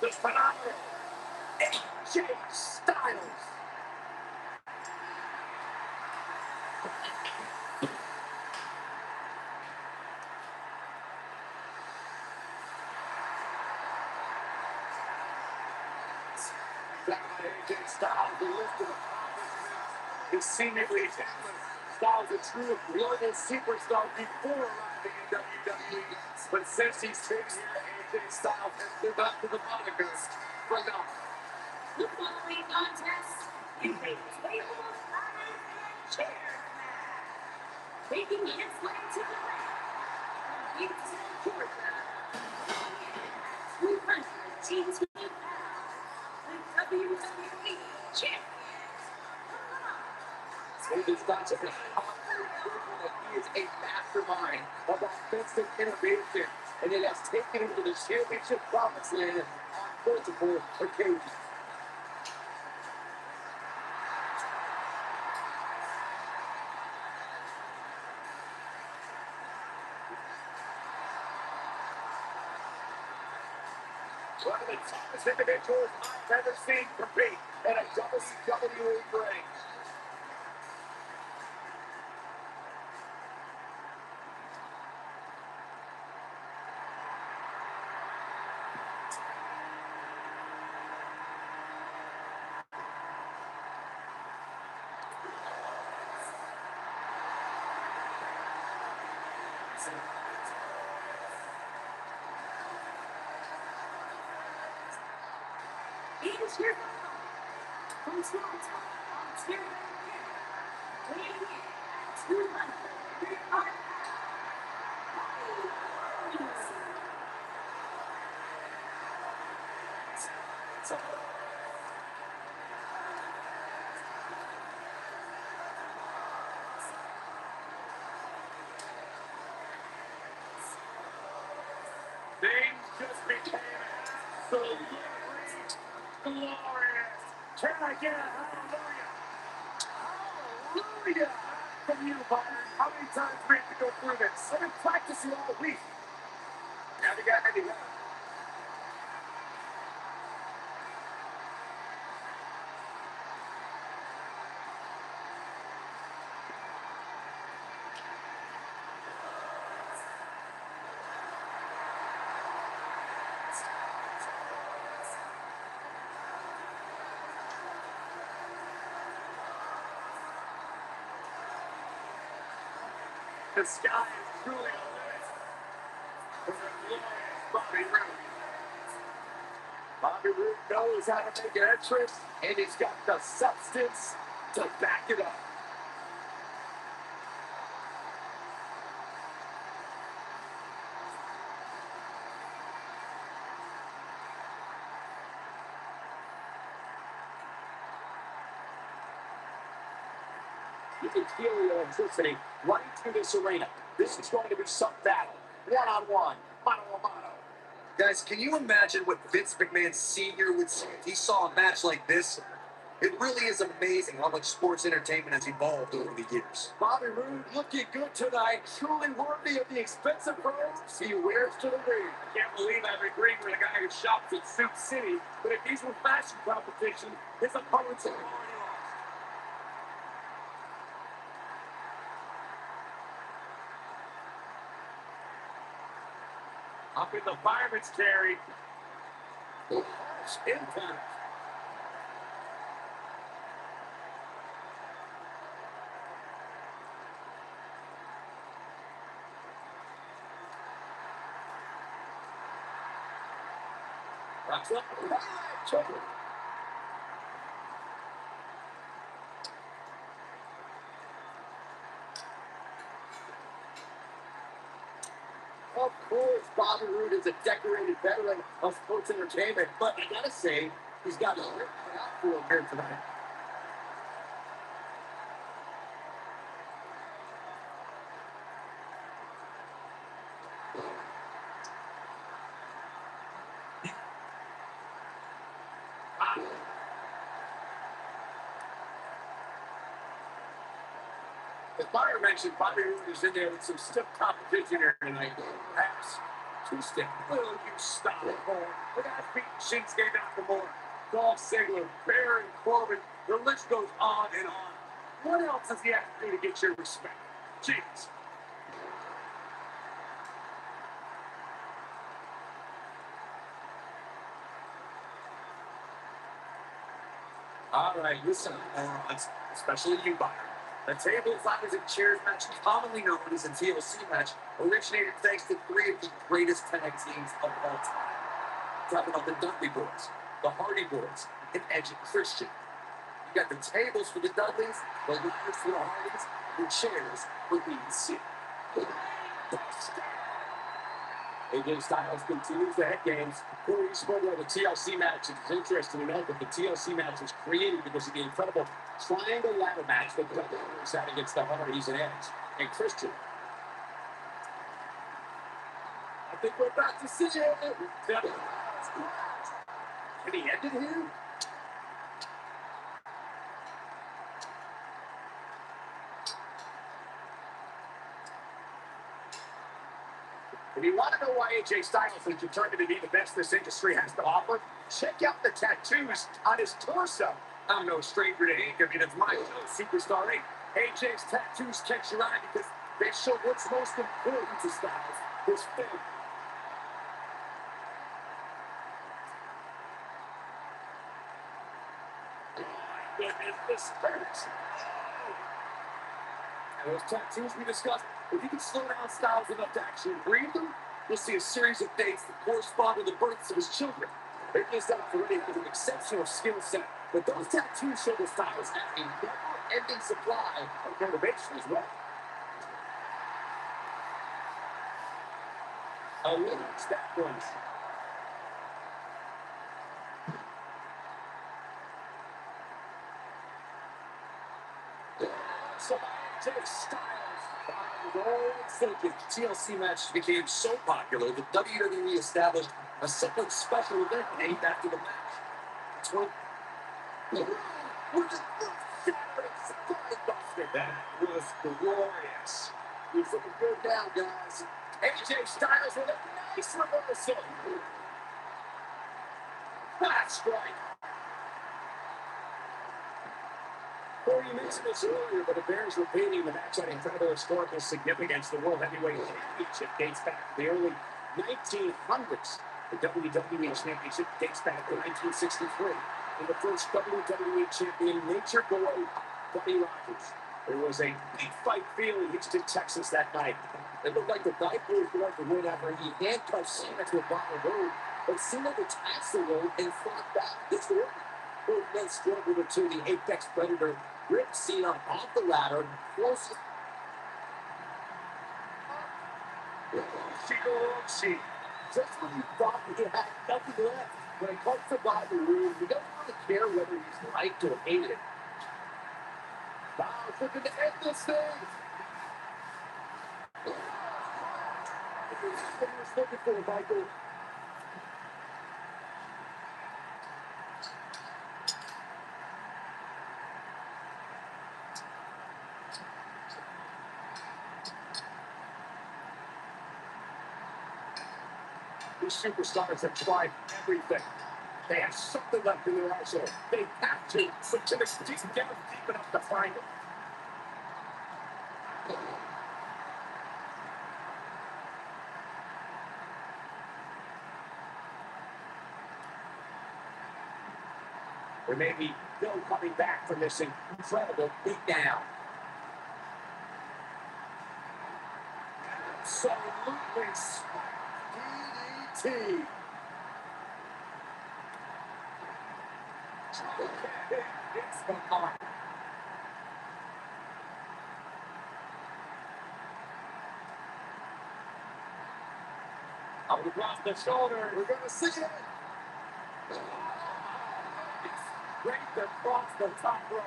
The phenomenal AJ Styles. That AJ Styles, the list of accomplishments is seemingly endless. Styles a true global superstar before arriving in WWE, but since he's been here, AJ Styles has lived up to the moniker phenomenal. The following contest is a table, ladders, and chair match. Making his way to the ring from Houston, Georgia, weighing at 218 pounds, the WWE Champion. It is not just a popular proven that he is a mastermind of offensive innovation, and it has taken him to the championship promised land on multiple occasions. One of the toughest individuals I've ever seen compete in a WWE ring. Here's your from Toronto, Ontario, weighing in at 235 pounds. Things just became absolutely glorious. Can I get a hallelujah? Hallelujah from you, Byron. How many times do we have to go through this? I've been practicing all week. Now we got any help. The sky is truly a limit for the glorious Bobby Roode. Bobby Roode knows how to make an entrance, and he's got the substance to back it up. You can feel the electricity running through this arena. This is going to be some battle. One-on-one, mano-a-mano. Guys, can you imagine what Vince McMahon Sr. would say if he saw a match like this? It really is amazing how much sports entertainment has evolved over the years. Bobby Roode looking good tonight, truly worthy of the expensive robes he wears to the ring. I can't believe I'm agreeing with a guy who shops at Suit City, but if these were fashion competition, his opponents have already lost. Up in the fireman's carry. Harsh impact. That's up. Choker. Of course, Bobby Roode is a decorated veteran of sports entertainment, but I gotta say, he's got a work cut out for him here tonight. As Meyer mentioned, Bobby Roode is in there with some stiff competition here tonight. Perhaps too stiff. Will you stop it, boy? Look at beating Shinsuke Nakamura, Dolph Ziggler, Baron Corbin. The list goes on and on. What else does he have to do to get your respect? Jeez. All right, listen, especially you, Byron. The tables, ladders, and chairs match, commonly known as a TLC match, originated thanks to three of the greatest tag teams of all time. Talking about the Dudley Boys, the Hardy Boys, and Edge and Christian. You got the tables for the Dudleys, the ladders for the Hardys, and chairs for the EC. AJ Styles continues the head games. Corey spoke about the TLC match. It's interesting to note that the TLC match was created because of the incredible triangle ladder match that the Dudleys had against the Hardys and Edge and Christian. I think we're about to see it. Can he end it here? If you want to know why AJ Styles is determined to be the best this industry has to offer, check out the tattoos on his torso. I'm no stranger to ink. I mean, it's my superstar ink. AJ's tattoos catch your eye because they show what's most important to Styles, his family. Oh, my goodness, this hurts. And those tattoos we discussed, if you can slow down Styles enough to actually read them, you'll see a series of dates that correspond to the births of his children. They're just out for ready with an exceptional skill set, but those tattoos show the Styles have a never-ending supply of motivation as well. A little that one. So AJ Styles. Thinking TLC matches became so popular that WWE established a separate special event named after the match. It's when that was glorious. He's looking good now, guys. AJ Styles with a nice reversal. That's right. Corey, you mentioned this earlier, but it bears repeating. The match had incredible historical significance. The World Heavyweight Championship dates back to the early 1900s. The WWE Championship dates back to 1963. And the first WWE champion, Nature Boy, Buddy Rogers. There was a big fight feel in Houston, Texas that night. It looked like the Viper was going to win after he handcuffed Cena to a bottom road, but Cena detached the road and fought back. It's working. Both men struggled until the Apex Predator ripped Cena off the ladder, closest. She just when you thought he had nothing left, when it comes to Bobby Roode, you don't really care whether he's liked or hated. Styles looking to end this thing. What he was looking for, Michael. These superstars have tried everything. They have something left in their arsenal. They have to, but to the deep down deep enough to find it. There may be no coming back from this incredible beatdown. Absolutely DDT. It's the mark. Up across the shoulder. We're going to see it. It's right across the top rope.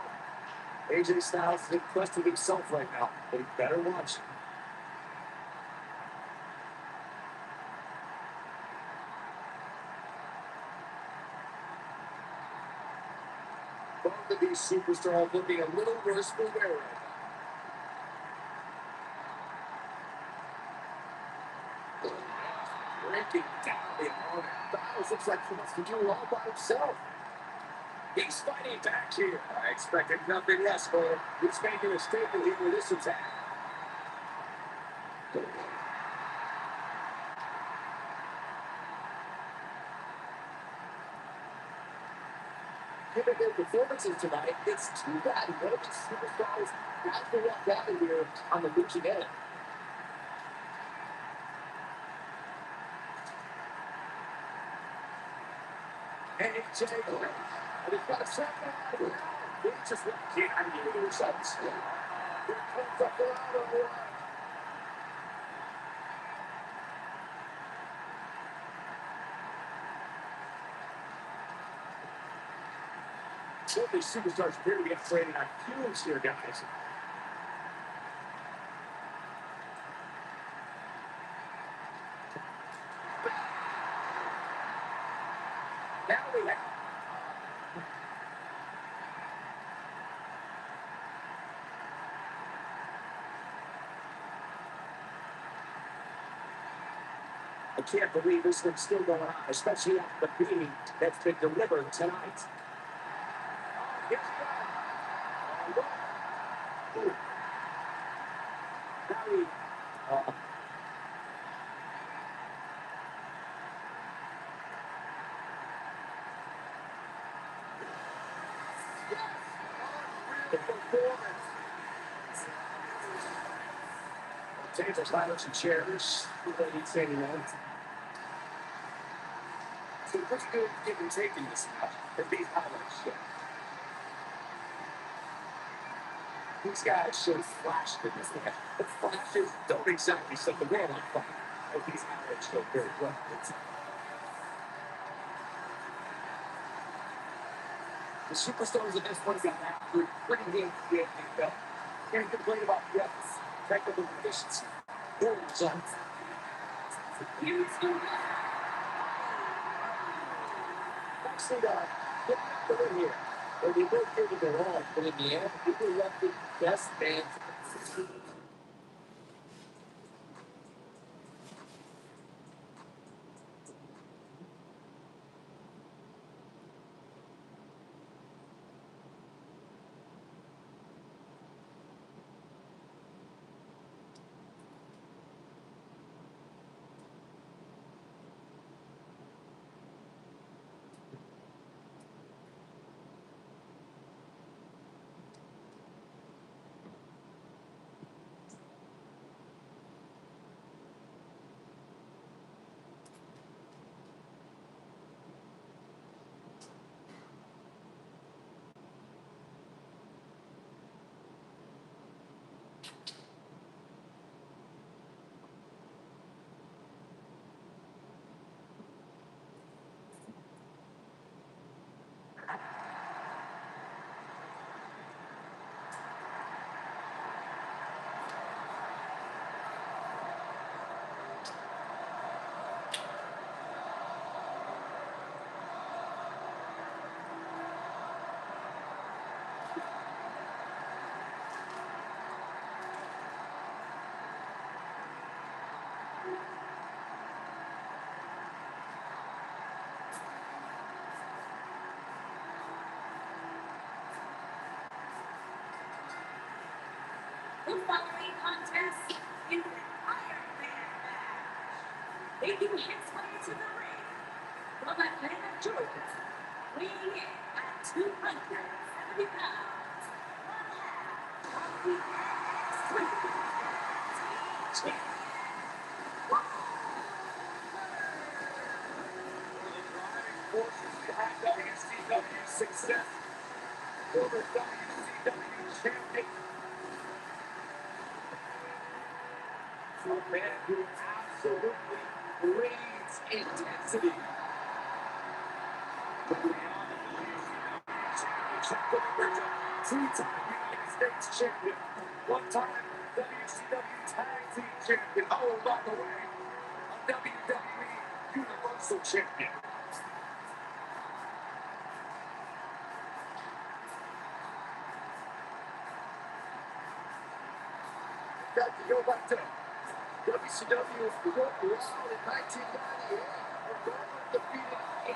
AJ Styles is impressed with himself right now, but he better watch. Both of these superstars looking a little worse for wear right now. Breaking down the opponent. Styles looks like he wants to do it all by himself. He's fighting back here. I expected nothing less for him. He's making a statement here with this attack. Given their performances tonight, it's too bad one of these superstars has to walk out of here on the losing end. AJ, and he's got a second out. He just can't get the results. Here comes up around. Some of these superstars appear to be operating on fumes here, guys. Now we have. I can't believe this thing's still going on, especially after the beating that's been delivered tonight. Here's the now he, the performance. Tables, ladders, and chairs. We don't need to say anymore. So pretty good give and take in this match. And these highlights show. These guys show flash in this match. The flashes don't exactly set the world on fire. But these highlights show very well. The superstars of this one got after pretty good picked up. Can't complain about the efforts. Technical efficiency. Their results. Actually, get back in here. And they both did it wrong, but in the end, people left the best man. The following contest is an Iron Man match. Making his way to the ring from Atlanta, Georgia, weighing in at 270 pounds, one half of the NXT champion. Forces behind WCW success, former WCW champion, to a man who absolutely breathes intensity. Two-time United States champion, one-time WCW Tag Team champion, oh, by the way, a WWE Universal champion. Got to go back to WCW World Wrestling in 1998. Goldberg defeated 8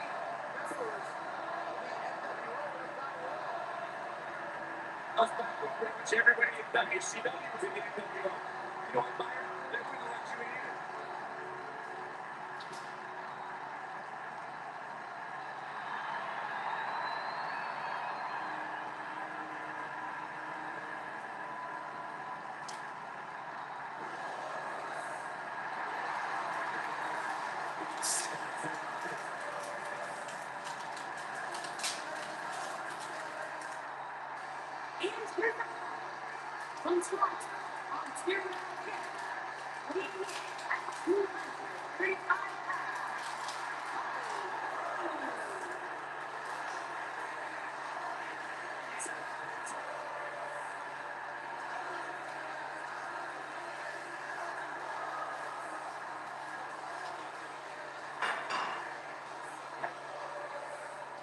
wrestlers in the NWO. Us back with pretty much everybody in WCW was in the NWO. You know what, Meyer? They wouldn't let you in either. And here comes what? Ontario, weighing in at 235 pounds.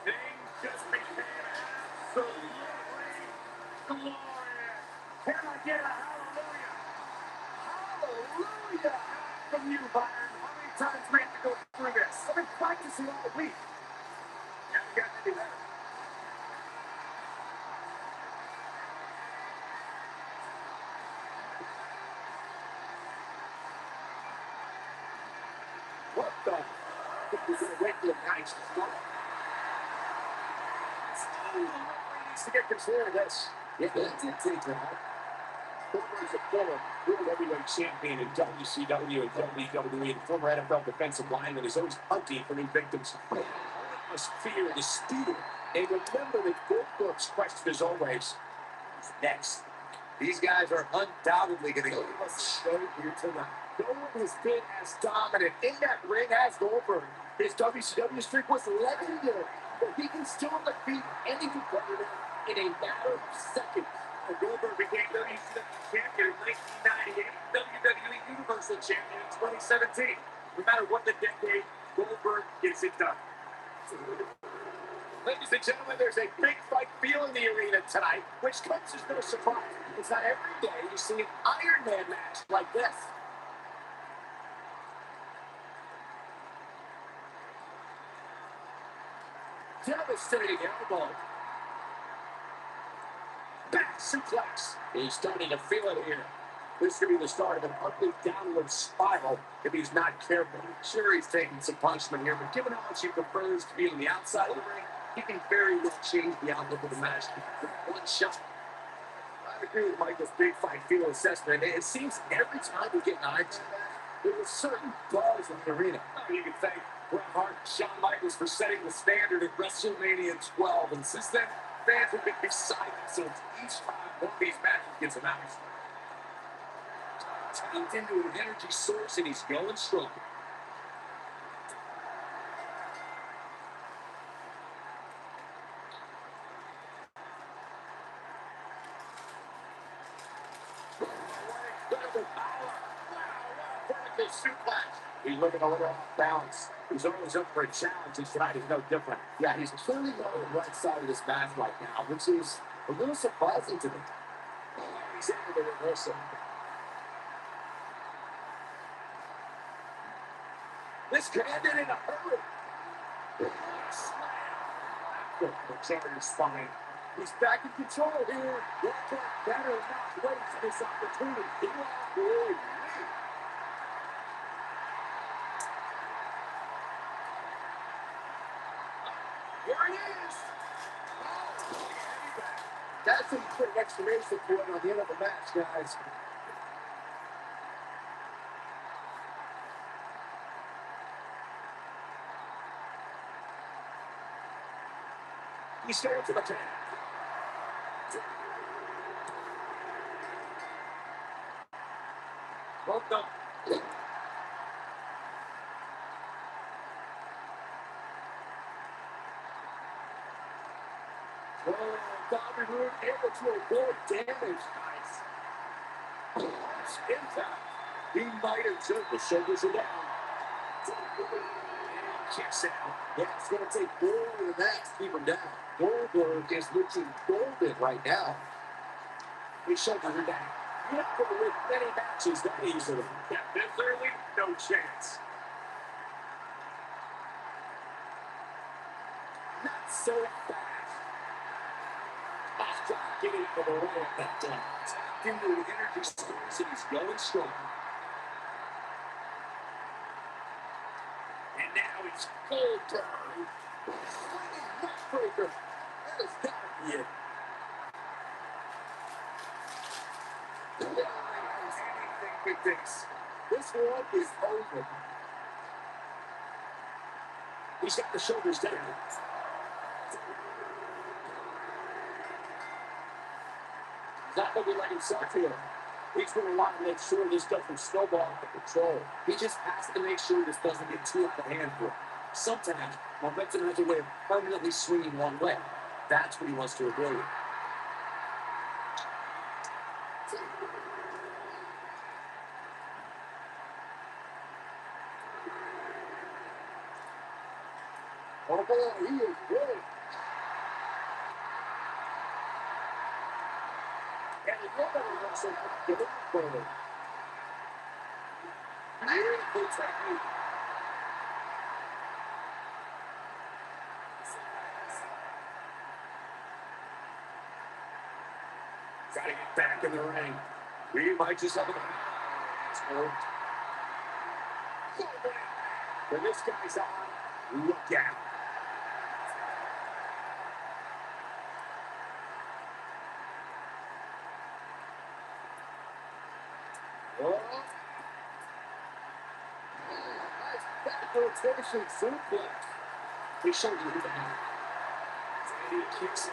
Things just became absolutely glorious. Can I get a hallelujah? Hallelujah! From you, Byron. How many times we have to go through this? I've been practicing all week. Yeah, we got to do that. What the? This is a regular night. The referee needs to get control of this. Yeah, that did take that. Goldberg is a former world heavyweight champion in WCW and WWE, and former NFL defensive lineman is always hunting for new victims. They must fear the steal. And remember that Goldberg's question is always, who's next? These guys are undoubtedly going to go on show here tonight. No one has been as dominant in that ring as Goldberg. His WCW streak was legendary, but he can still defeat any competitor in a matter of seconds. Goldberg became WCW champion in 1998, WWE Universal champion in 2017. No matter what the decade, Goldberg gets it done. Ladies and gentlemen, there's a big fight feel in the arena tonight, which comes as no surprise. It's not every day you see an Iron Man match like this. Devastating elbow. Back suplex. He's starting to feel it here. This could be the start of an ugly downward spiral if he's not careful. Sure, he's taking some punishment here, but given how much he prefers to be on the outside of the ring, he can very well change the outlook of the match with one shot. I agree with Michael's big fight feel assessment. It seems every time we get an Iron Man match, there's a certain buzz in the arena. You can thank Bret Hart and Shawn Michaels for setting the standard at WrestleMania 12, and since then, fans have been beside themselves each time one of these matches gets announced. Tapped into an energy source, and he's going strong. He's looking a little off balance. He's always up for a challenge, and tonight is no different. Yeah, he's clearly not on the right side of this match right now, which is a little surprising to me. He's able to reverse it. This could end it in a hurry. Slam. Charging spine. He's back in control here. Goldberg better not waste this opportunity. Boy. Here he is. Oh, that's a quick exclamation point on the end of the match, guys. He's going to the 10. Well done. Oh, Bobby Roode able to avoid damage. Nice. Impact. He might have took the shoulders are down. And kicks out. Yeah, it's going to take more than that to keep him down. Goldberg is looking golden right now. His shoulders are down. You're not going to win many matches that easily. Yeah, there's literally no chance. Not so fast. Getting out of the way at that time. Tapped into the energy source and he's going strong. And now it's Goldberg. Swinging neckbreaker. That is got to be it. Anything with this. This one is over. He's got the shoulders down. He's not going to be letting himself here. He's going to want to make sure this doesn't snowball out of control. He just has to make sure this doesn't get too out of hand for him. Sometimes, momentum has a way of permanently swinging one way. That's what he wants to avoid. Oh boy, he is good. And nobody wants to get it for him. Beautiful technique. Got to get back in the ring. We might just have a when this guy's on, look out. Oh. Nice back rotation suplex. He showed you who the hell. And he kicks it.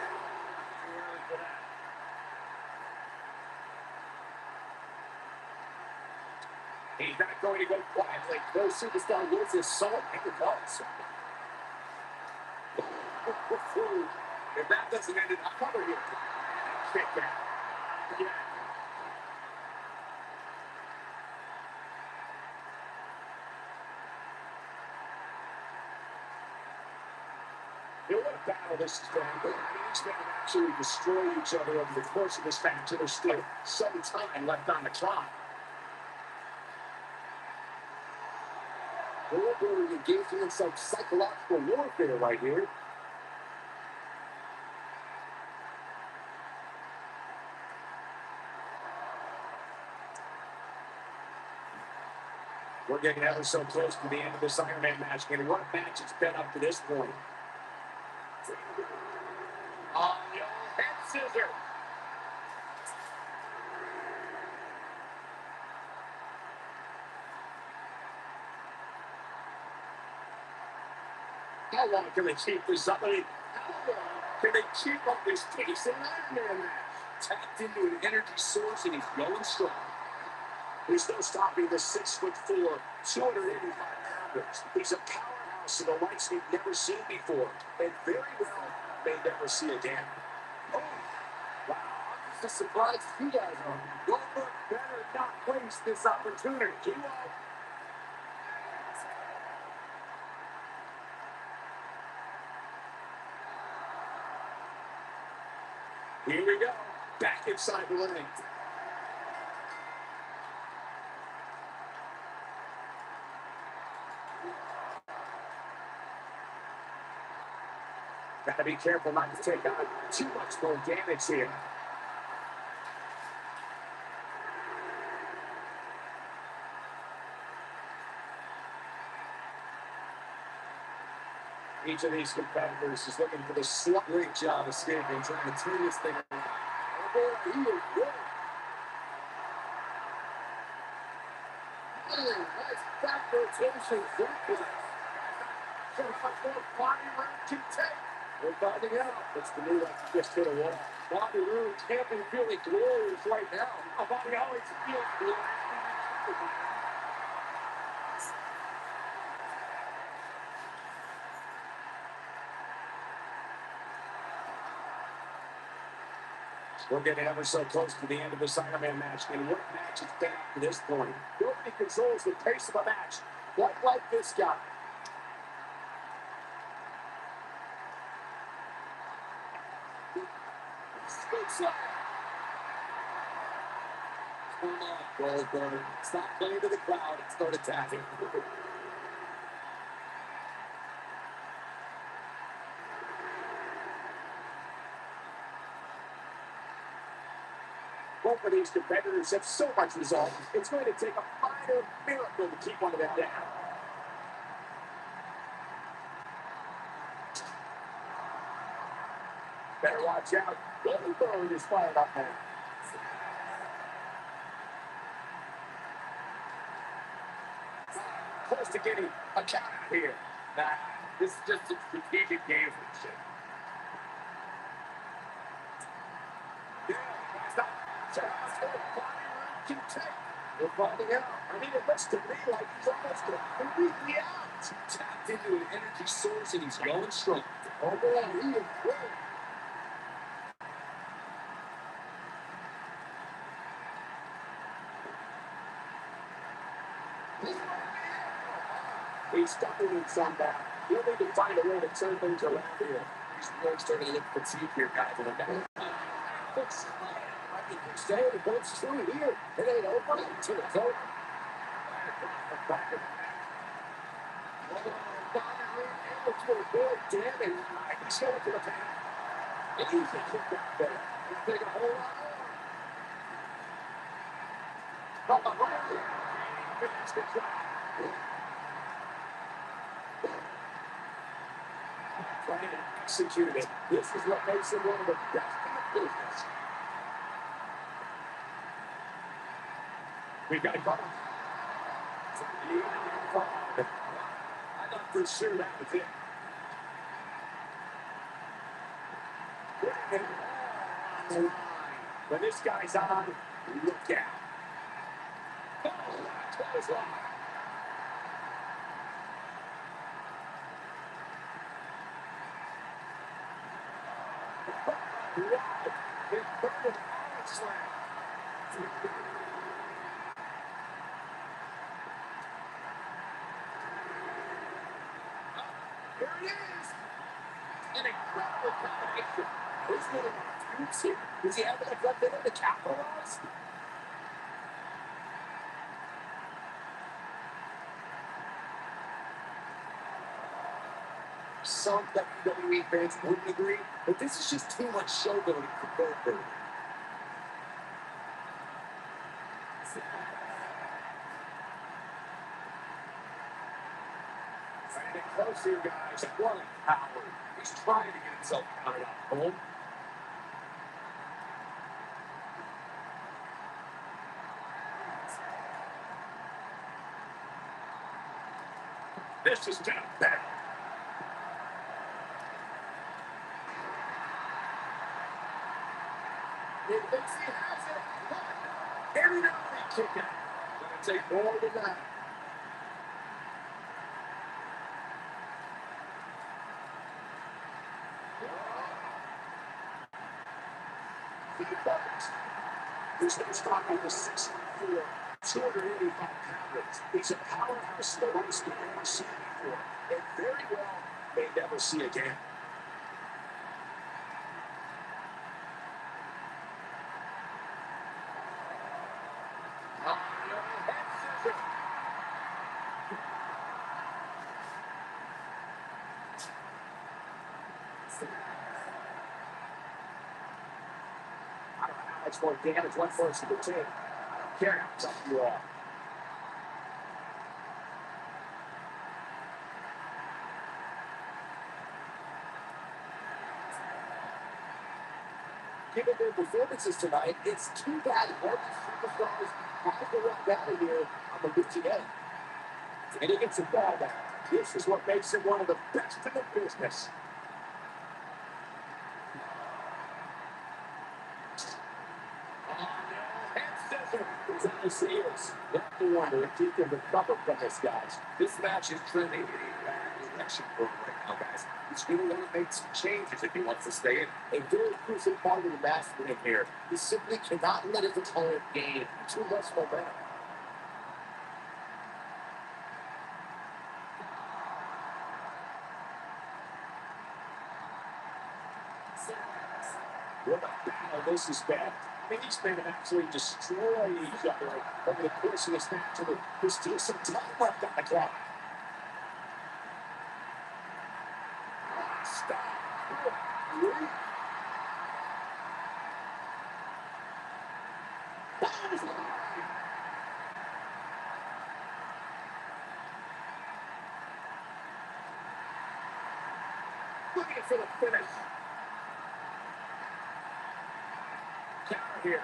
He's not going to go quietly. No superstar loses salt and guts. If that doesn't end it, I'll cover here. Kick out. Yeah. You know what a battle this has been. Each man actually destroy each other over the course of this match, and there's still some time left on the clock. Goldberg engaging in some psychological warfare right here. We're getting ever so close to the end of this Iron Man match. And what a match it's been up to this point. On the old head scissor. How long can they keep this up? I mean, how long can they keep up this pace in an Iron Man match? Tapped into an energy source and he's going strong. There's no stopping the 6'4", 285-pounders. He's a powerhouse of the likes we've never seen before, and very well may never see again. Oh, wow, I'm just as surprised as you guys are. Goldberg better not waste this opportunity. He won't. Here we go, back inside the ring. Gotta be careful not to take on too much more damage here. Each of these competitors is looking for the slight. Great job escaping, trying to turn this thing around. Oh boy, he is good. Nice back rotation. So much more body room can take. We're finding out. It's the new one just hit a wall. Body room can't be feeling glorious right now. A body always feels glorious. We're getting ever so close to the end of this Iron Man match. And what match has been up to this point? Nobody controls the pace of a match quite like this guy. Come on, Goldberg. Stop playing to the crowd and start attacking. Both of these competitors have so much resolve. It's going to take a minor miracle to keep one of them down. Better watch out. Goldberg is fired up now. Close to getting a count here. Nah, this is just a strategic game for shit. Yeah, it's not sure how much more body room can take. We're finding out. I mean, it looks to me like he's almost completely out. Tapped into an energy source and he's going strong. Oh boy, he is great. He's stumbling in some back. He'll need to find a way to turn things around here. He's really starting to look fatigued here, guys. Looks like he can stay the boat's through here. It ain't over until it's over. Able to avoid damage. He's going to the pan. And he can kick that there. He's taking a whole lot more. From behind him. Finish the job. Trying to execute it. This is what makes him one of the best in the business. We've got a call. I thought for sure that was it. When this guy's on, look out. Oh, that's what here it is. An incredible combination. Who's going to use here? Does he have enough left in him to capitalize? Some WWE fans wouldn't agree, but this is just too much showboating for Goldberg. Standing close here, guys. What a coward. He's trying to get himself counted out. Home. This is down bad. He thinks he has it. Every now and then, kick out. Gonna take more than that. He's been strong over 6'4", 285 pounds. He's a powerhouse the likes we've never seen before, and very well may never see again. I don't know how much more damage one person can take. I don't care how tough you are. Given their performances tonight, it's too bad all these superstars have to walk out of here on the losing end. And he gets a ball back. This is what makes him one of the best in the business. His heels. You have to wonder if he can recover from this, guys. This match is trending in a bad direction for him right now, guys. He's going to want to make some changes if he wants to stay in. A very crucial part of the match for him here. He simply cannot let his opponent gain too much momentum. What a battle this has been. I mean, these men have actually destroyed each other over the course of this match. There's still some time left on the clock. Stop. Looking for the finish. Counter here.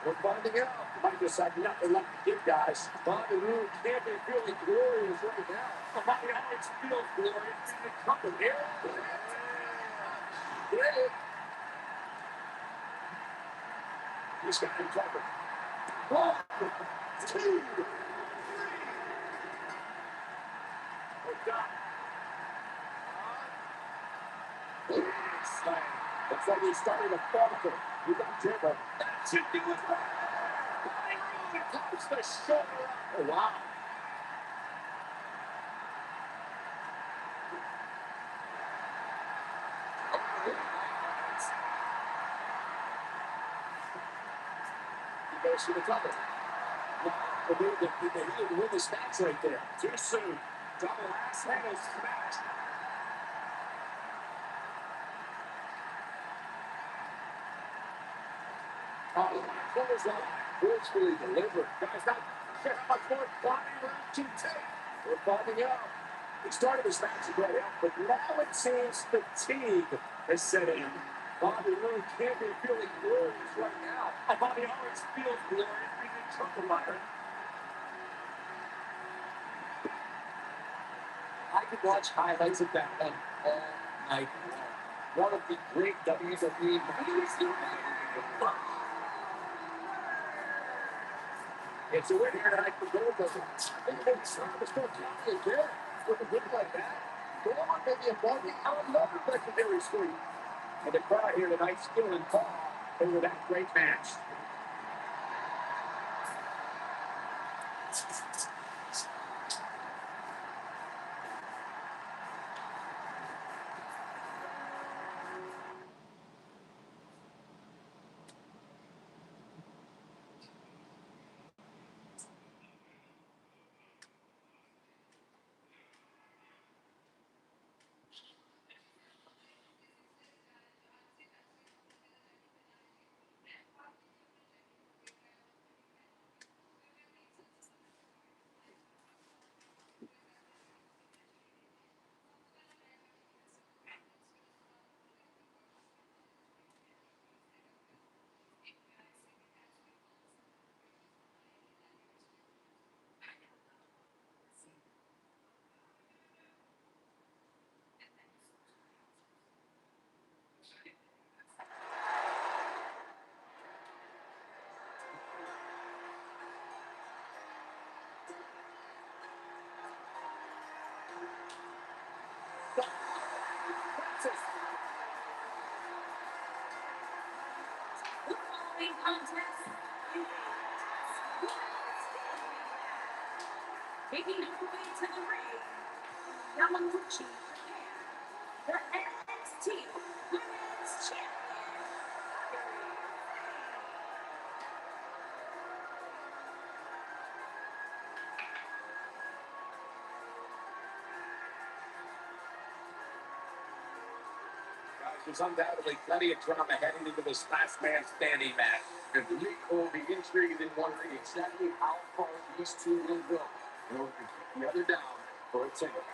We're finding out. Might decide nothing left to give, guys. Bobby Roode can't be feeling glorious right now. Bobby always feels glorious in the company here. He's got him covered. 1, 2, 3. We're done. That's why we started a falter. You got Jimbo. That should do it. Bobby Roode comes the shoulder up. Oh, wow. He goes to the cover. He didn't win this match right there. Too soon. Double ass handle smash. Clothesline, forcefully delivered. Guys, not sure how much more Bobby Roode can take. We're finding out. He started his match with great help, but now it seems fatigue has set in. Bobby Roode can't be feeling glorious right now. Bobby always feels glorious being a triple ladder. I could watch highlights of that one all night long. One of the great WWE matches. It's a win here tonight for Goldberg. It's still counting again with a win like that. Go on, maybe a bogey out another legendary streak. And the crowd here tonight still in awe over that great match. Taking her way to the ring, Yamaguchi Japan, the NXT Women's Champion. There's undoubtedly plenty of drama heading into this last man standing match. And we will be intrigued in wondering exactly how far these two will go in order to keep the other down for a takeout.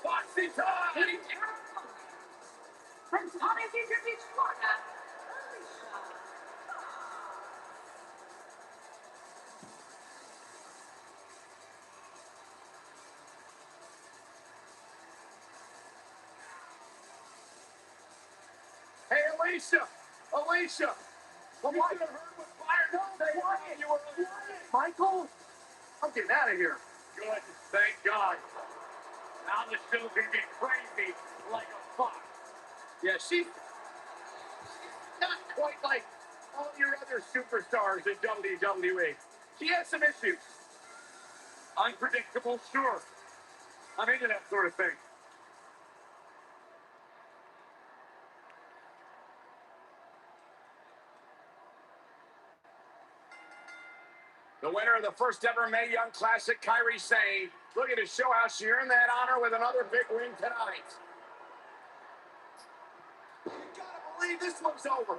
Boxing time! From Tommy Beach, Florida. Hey, Alicia! Alicia! Well, why you heard with fire? No, they quiet. You were quiet. Michael? I'm getting out of here. Good. Thank God. Now the show's going to get crazy like a fox. Yeah, she's not quite like all your other superstars in WWE. She has some issues. Unpredictable, sure. I'm into that sort of thing. The winner of the first ever Mae Young Classic, Kairi Sane, looking to show how she earned that honor with another big win tonight. You gotta believe this one's over.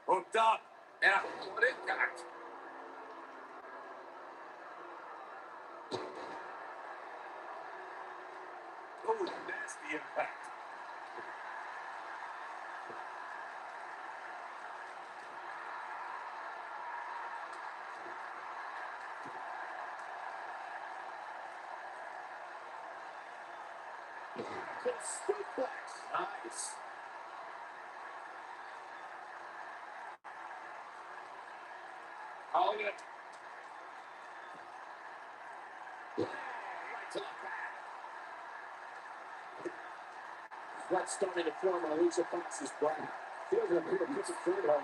Hooked up, and what impact. Oh, nasty impact. Good suplex. Nice. Oh, yeah. Right to the back. Sweat starting to form on Alicia Fox's brow. Feels like people put some food on.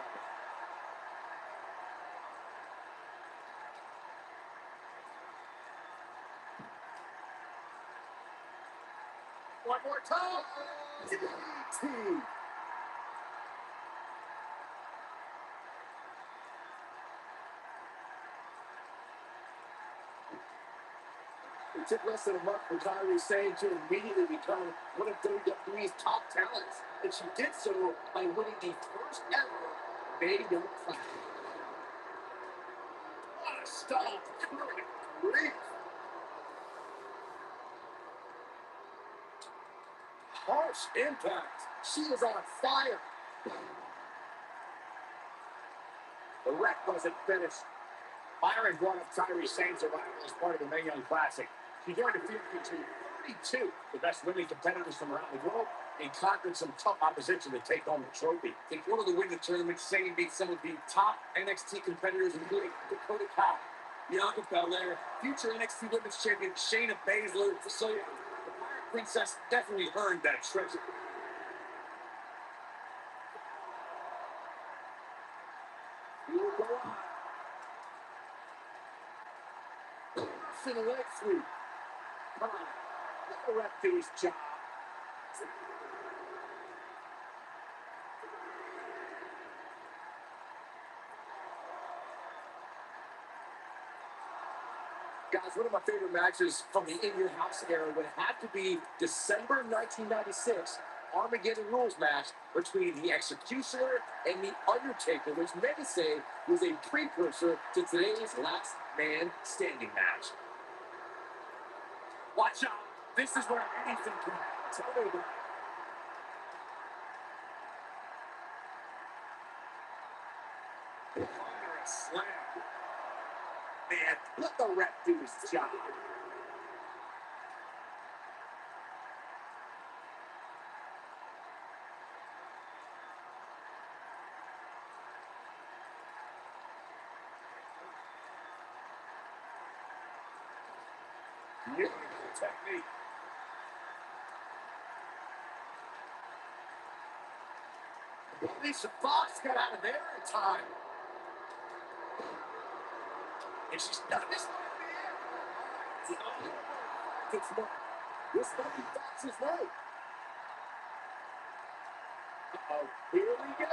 One more time. DDT. It took less than a month for Kairi Sane to immediately become one of WWE's top talents, and she did so by winning the first ever Mae Young Classic. What a stop! Good grief! Harsh impact. She is on fire. The wreck wasn't finished. Byron brought up Kairi Sane's arrival as part of the Mae Young Classic. She joined the field between 32, the best women competitors from around the globe, and conquered some tough opposition to take home the trophy. In order to win the tournament, Sane beat some of the top NXT competitors, including Dakota Kai, Bianca Belair, future NXT Women's Champion Shayna Baszler. So, the Pirate Princess definitely earned that treasure. We will go on. To the leg sweep. Come on, let the ref do his job. Guys, one of my favorite matches from the In Your House era would have to be December 1996 Armageddon Rules match between the Executioner and the Undertaker, which many say was a precursor to today's Last Man Standing match. Watch out. This is where anything can happen. Tell me about it. Under a slam. Man, let the ref do his job. Beautiful technique. Alicia Fox got out of there in time. And she's done this one at the end. This might be Fox's right. Uh-oh, here we go.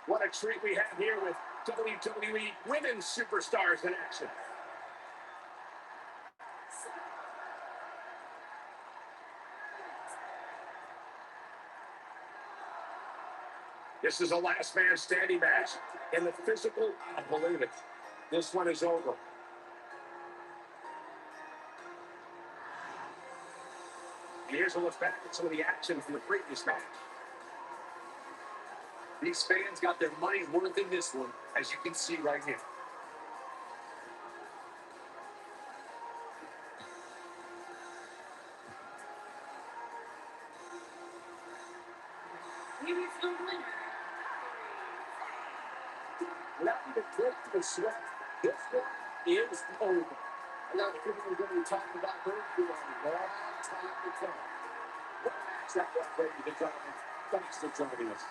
What a treat we have here with WWE Women's Superstars in action. This is a last man standing match. In the physical, I believe it. This one is over. And here's a look back at some of the action from the previous match. These fans got their money's worth in this one, as you can see right here. Here is the winner. Without even breaking the sweat, this one is over. I got a feeling we're going to be talking about her for a long time to come. What a match that was, ladies and gentlemen. Thanks for joining us.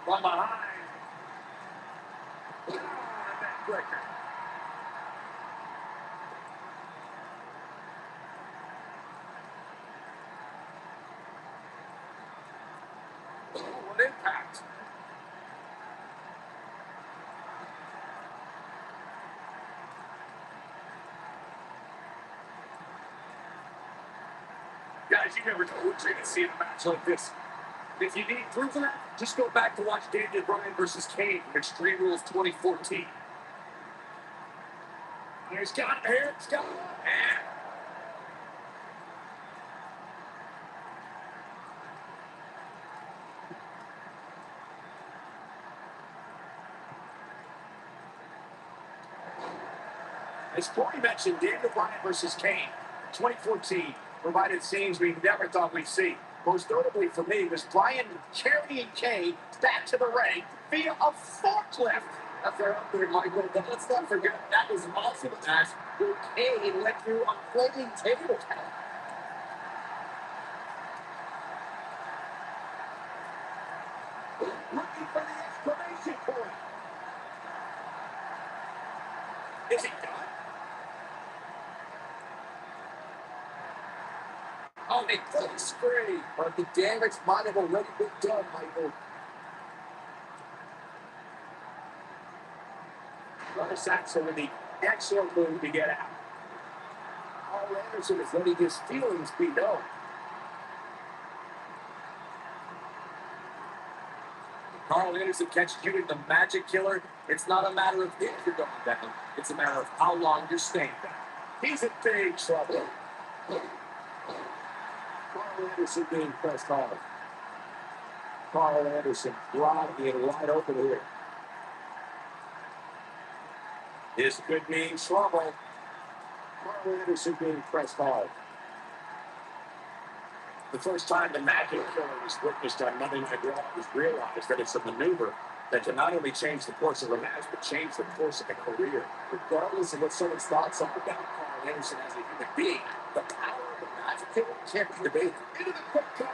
From behind. Oh, and that breaker. Oh, what impact. Guys, you never know what you're going to see in a match like this. If you need proof of that, just go back to watch Daniel Bryan versus Kane from Extreme Rules 2014. Here's got it, here it's got it. As Corey mentioned, Daniel Bryan versus Kane, 2014, provided scenes we never thought we'd see. Most notably for me was Bryan carrying Kane back to the ring via a forklift. That's our up there, Michael. But let's not forget that was also the match where Kane went through a floating table. Looking for the exclamation point. Is he done? Oh, they put spree. But the damage might have already been done, Michael. Russ Axel with the excellent move to get out. Carl Anderson is letting his feelings be known. Carl Anderson executing the magic killer. It's not a matter of if you're going down. It's a matter of how long you're staying down. He's in big trouble. Carl Anderson being pressed hard. Carl Anderson being wide open here. This could mean trouble. Carl Anderson being pressed hard. The first time the magic killer was witnessed on Monday Night Raw, it was realized that it's a maneuver that can not only change the course of a match, but change the course of a career. Regardless of what someone's thoughts are about Carl Anderson as a human being, the power of the magic killer can't be debated. Into the quick cover.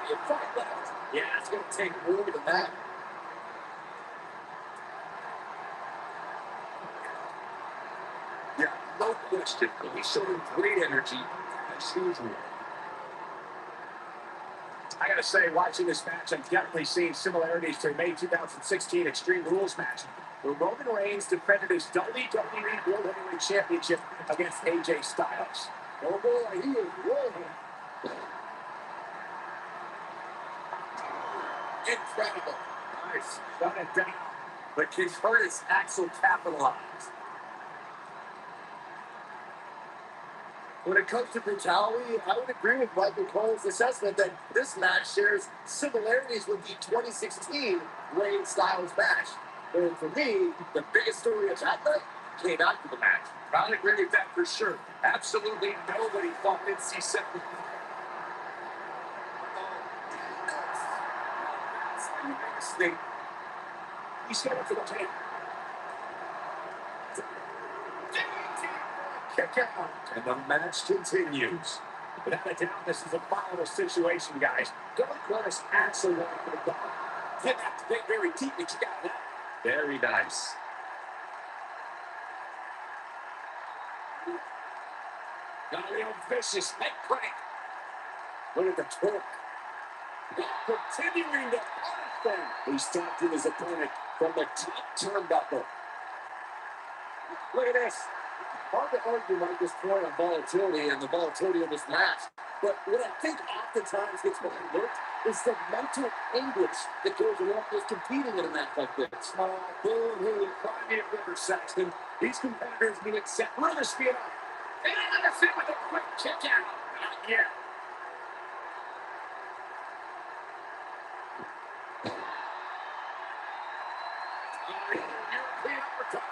You fight left. Yeah, it's going to take more than that. Yeah, no question. He's showing great energy as usual. I gotta say, watching this match, I'm definitely seeing similarities to the May 2016 Extreme Rules match, where Roman Reigns defended his WWE World Heavyweight Championship against AJ Styles. Oh boy, he is rolling. Incredible. Nice. Shut it down. But Curtis Axel capitalized. When it comes to brutality, I would agree with Michael Cole's assessment that this match shares similarities with the 2016 Reigns Styles match. And for me, the biggest story of that night came after the match. I'll agree with that for sure. Absolutely nobody thought Vince C7. He's going for the tape. Kick out, and the match continues. Without a doubt, this is a vital situation, guys. Don't let us Axel for the dog. Didn't have to think very deep, but you got that. Very nice. Got a real vicious neck crank. Look at the torque. Continuing to punish them. He stopped his opponent from the top turnbuckle. Look at this. Hard to argue about this point on volatility and the volatility of this match. But what I think oftentimes gets overlooked is the mental anguish that goes along with competing in a match like this. Boo-hoo, cry me a river, Saxton. These competitors need it set. Run the speed up. And another fit with a quick kick out. Not yet. European uppercut.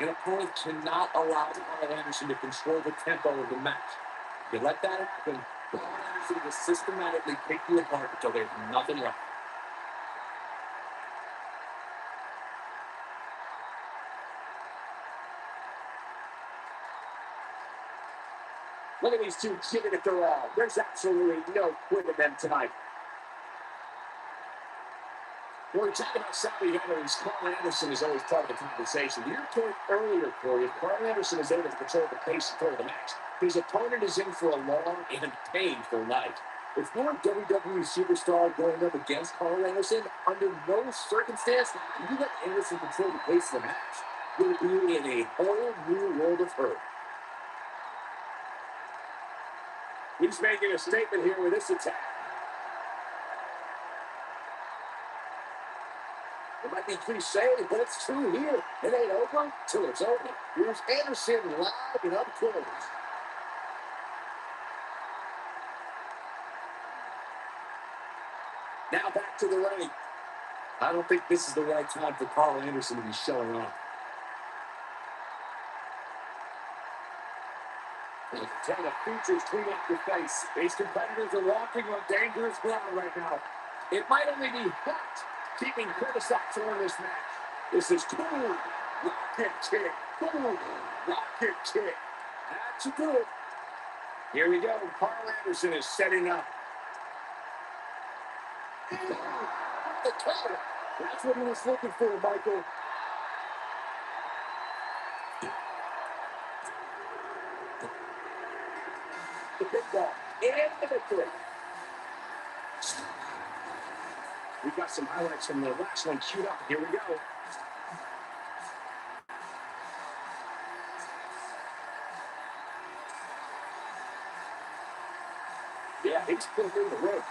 An opponent cannot allow Carl Anderson to control the tempo of the match. If you let that happen, Carl Anderson will systematically pick you apart until there's nothing left. Look at these two giving it their all. There's absolutely no quit in them tonight. When we're talking about savvy veterans, Carl Anderson is always part of the conversation. Your point earlier, Corey, if Carl Anderson is able to control the pace and throw the match, his opponent is in for a long and painful night. If you're a WWE superstar going up against Carl Anderson, under no circumstance can you let Anderson control the pace of the match. You'll be in a whole new world of hurt. He's making a statement here with this attack. It might be cliche, but it's true here. It ain't over till it's over. Here's Anderson live and up close. Now back to the ring. I don't think this is the right time for Carl Anderson to be showing off. Tell the features clean up your face. These competitors are walking on dangerous ground right now. It might only be hot keeping Curtis Axel in this match. This is cool. Rocket kick. Cool. Rocket kick. That's good. Here we go. Carl Anderson is setting up. The cover. That's what he was looking for, Michael. The big ball. And the victory. We've got some highlights from the last one queued up. Here we go. Yeah, he's putting in the work.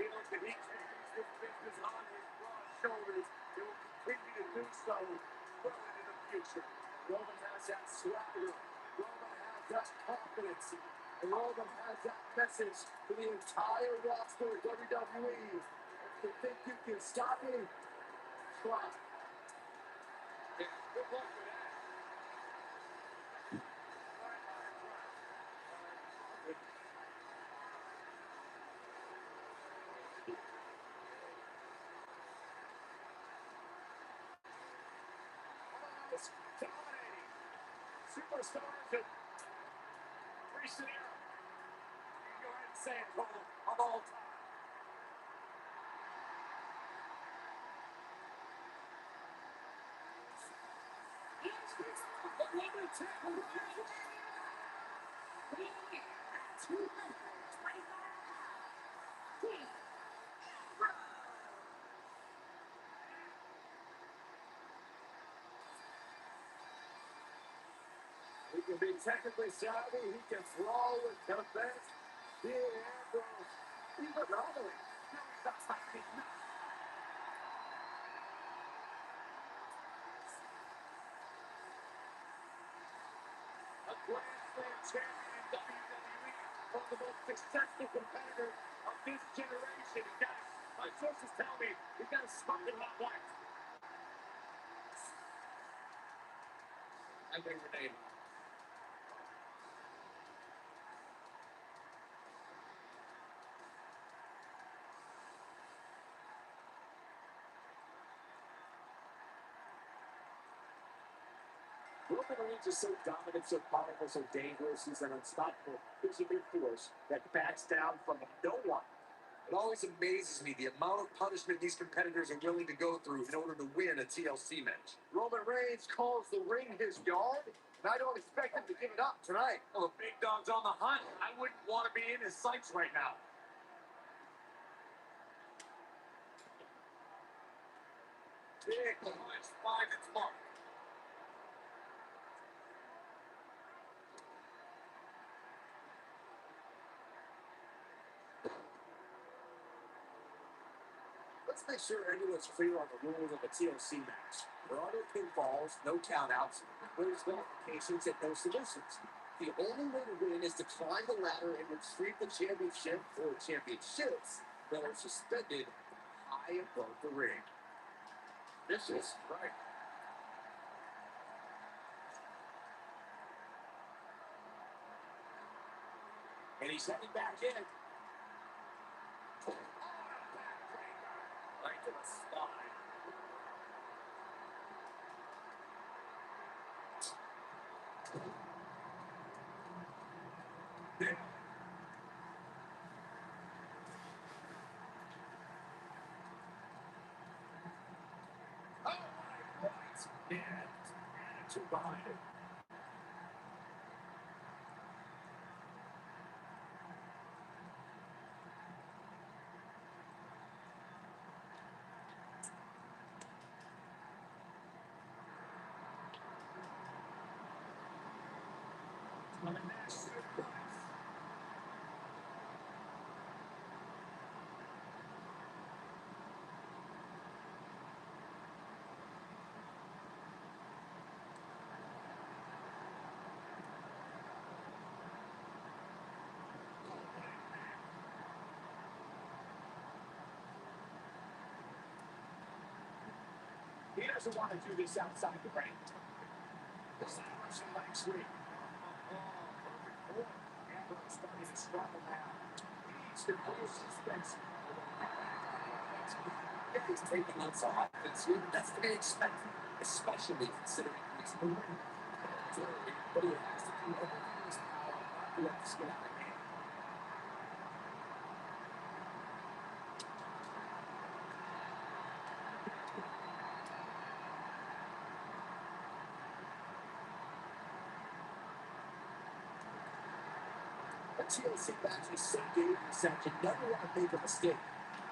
feels that he carries this business on his broad shoulders. He will continue to do so well into the future. Roman has that swagger. Roman has that confidence. And Roman has that message to the entire roster of WWE. If you think you can stop me, try. Yeah, good luck with that. It's dominating. Superstars and recent era. You can go ahead and say it, Cole, of all time. The woman tackle right. He can be technically savvy. He can throw with defense. He handles even normally. That's how he knows. A Grand Slam champion in WWE. One of the most successful competitors of this generation. Guys, my sources tell me he's got a smoking hot wife. I think her name. Roman Reigns is so dominant, so powerful, so dangerous. He's an unstoppable physical force that backs down from no one. It always amazes me the amount of punishment these competitors are willing to go through in order to win a TLC match. Roman Reigns calls the ring his yard, and I don't expect him to give it up tonight. Well, the big dog's on the hunt. I wouldn't want to be in his sights right now. Big punch finds its mark. Let's make sure everyone's clear on the rules of a TLC match. There are no pinfalls, no countouts, no disqualifications, and no submissions. The only way to win is to climb the ladder and retrieve the championship or championships that are suspended high above the ring. This is right. And he's heading back in. Right to the spine. Yeah. Oh, my right. Yeah. Attitude behind it. He doesn't want to do this outside the ring. The Cyrus and leg sweep. Perfect form. Ambrose starting to struggle now. He needs to pull suspense. If he's taking on some offense, that's to be expected, especially considering he's moving. But he has to do everything in his power not to let this get out of hand. A TLC match is so dangerous that you never want to make a mistake.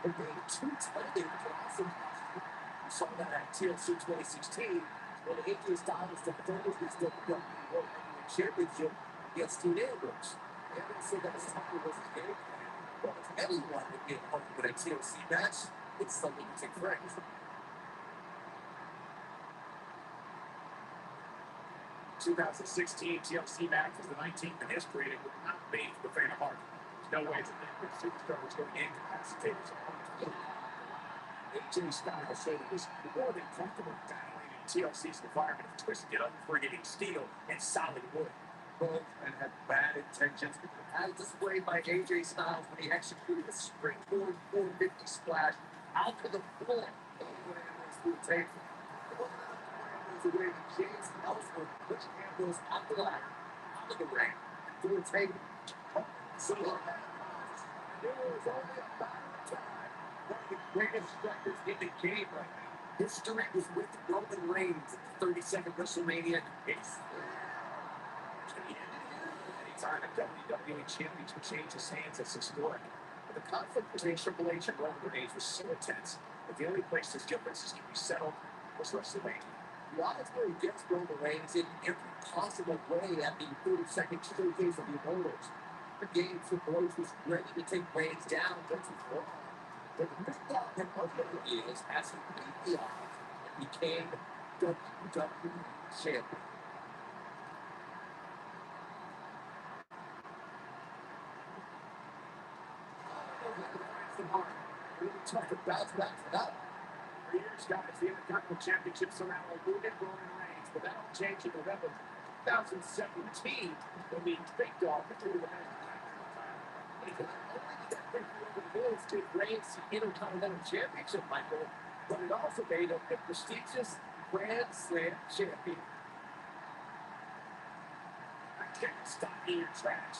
And being too tight can also cost you. We saw that at TLC 2016 when AJ Styles defended his WWE World Heavyweight Championship against Dean Ambrose. Ambrose said that his time was a game plan. Well, if anyone would get home with a TLC match, it's the Lunatic Friends. 2016 TLC match was the 19th in history and it would not be for the faint of heart. There's no way that the superstar was going to incapacitate his opponent. AJ Styles said it was more than comfortable battling in TLC's environment of twisted, unforgiving steel and solid wood. Both men had bad intentions, as displayed by AJ Styles when he executed a springboard 450 splash out to the floor through the table. The way that James Ellsworth pushed Ambrose out the ladder, out of the ring, through the table. So there was only a matter of time. One of the greatest strikers in the game right now. History was with Roman Reigns at the 32nd WrestleMania. It's anytime a WWE championship changes hands, it's historic. But the conflict between Triple H and Roman Reigns was so intense that the only place this differences could be settled was WrestleMania. The odds were against Roman Reigns in every possible way at the 32nd showcase of the Immortals. The game Triple H was ready to take Reigns down just before. But the big problem of WWE is as he beat the odds and became WWE champion. Really tough to bounce back from that. For years, guys, the Intercontinental Championship somehow eluded Roman Reigns, but that'll change in November 2017 when the big dog threw the match. Only that victory over the Bulls gave Reigns the Intercontinental Championship, Michael, but it also made him the prestigious Grand Slam champion. I can't stop eating trash.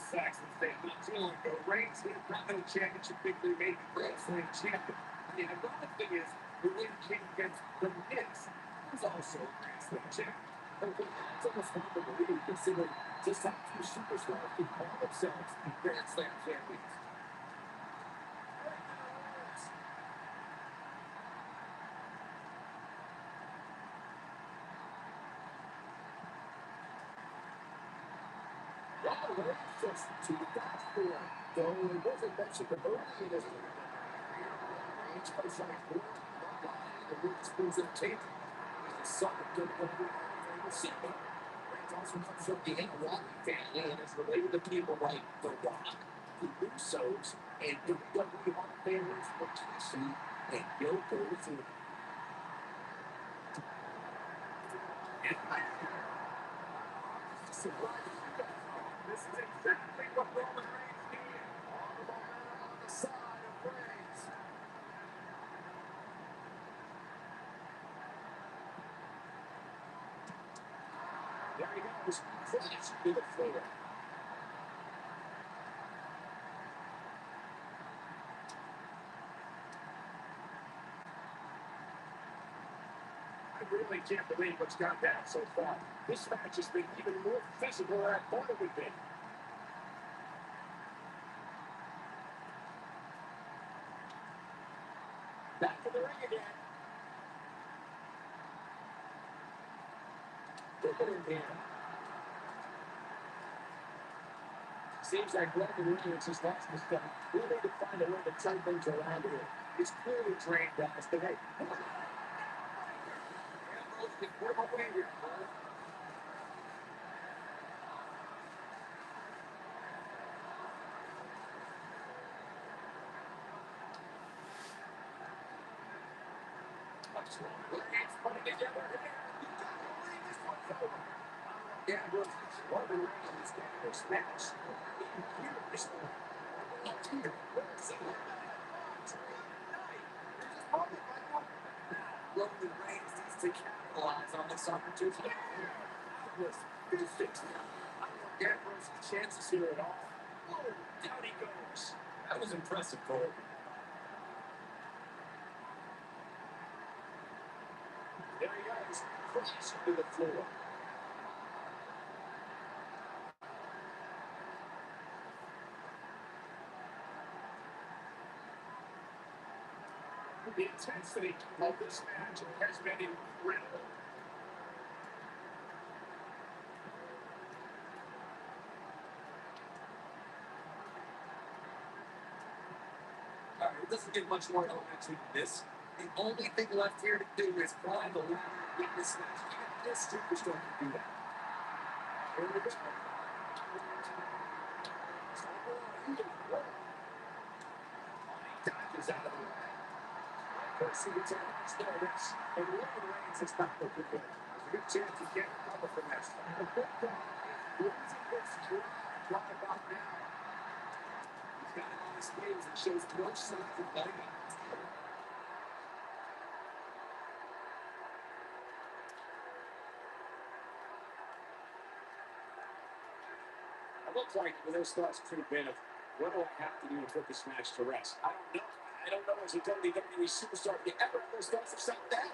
Saxon's thing not too long ago. Reigns the Intercontinental Championship victory made the Grand Slam champion. I mean, the other thing is, the win came against the Knicks, who's also a Grand Slam champion. It's almost hard to believe, considering just how two superstars can call themselves Grand Slam champions. Just to the fast forward, though it wasn't mentioned early in his Reigns goes like the Reigns spins in tape. He's the son of WWE receiver. Reigns also comes from the Rock family and is related to people like The Rock, the Usos, and WWE Hall of Famers Rikishi and Yokozuna. This is exactly what Roman Reigns needed. All the momentum on the side of Reigns. There he goes, crashed to the floor. I really can't believe what's gone down so far. This match has been even more physical than I thought it would be. Back to the ring again. Look at him here. Seems like Roman Reigns has lost his stuff. We need to find a way to turn things around here. He's clearly drained guys today. Ambrose can work away here. What's wrong? Reigns putting together here. You gotta believe this one's over. Ambrose, Roman Reigns getting this match. Even here, this one. Here, where's he? Roman Reigns needs to capitalize on this opportunity. This fix now. I don't want Ambrose's chances here at all. Oh, down he goes. That was impressive, Cole. There he goes, crashing to the floor. The intensity of this match has been incredible. It doesn't get much more elementary than this. The only thing left here to do is climb the ladder and get this match. Even this superstar can do that. Here we go. Dodges out of the way. First, he gets out of the this, and Roman Reigns is not looking good. There's a good chance he can't recover from that. The big thing is losing this right about now. He's got it on his face and shows no signs of letting up. It looks like those thoughts could have been of what do I have to do to put this match to rest? I don't know. I don't know as a WWE superstar if you ever have those thoughts of something down.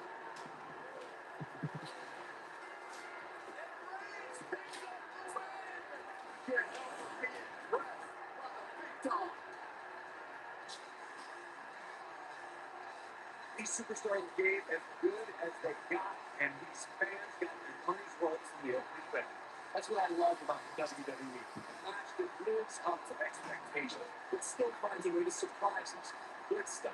These superstars gave as good as they got, and these fans got their money's worth from the opening band. That's what I love about the WWE. A match that lives up to expectations, but still finds a way to surprise us. Good stuff.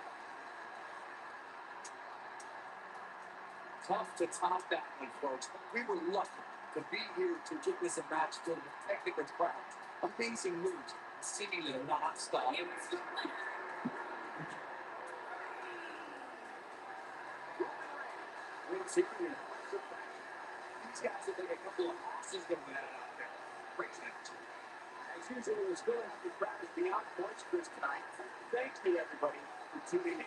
Tough to top that one, folks. We were lucky to be here to witness a match filled with technical crowds, amazing moves, and seemingly non-stop. These guys will take a couple of losses going out there. Great match. As usual, we're still have the crowd is beyond boisterous tonight. Thank you, everybody, for tuning in.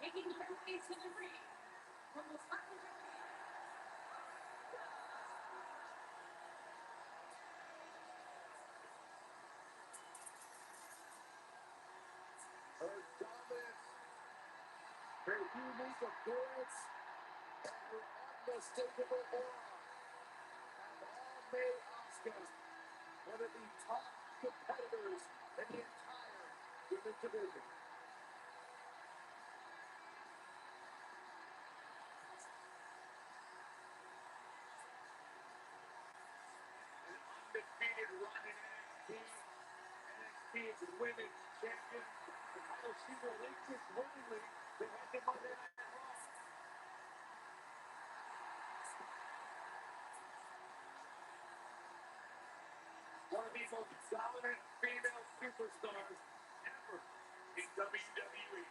Making her way to the ring from Los Angeles. unique appearance and her unmistakable aura have all made Asuka one of the top competitors in the entire women's division. An undefeated run in NXT as women's champion. The title she relinquished willingly to head to Monday Night Raw. One of the most dominant female superstars ever in WWE.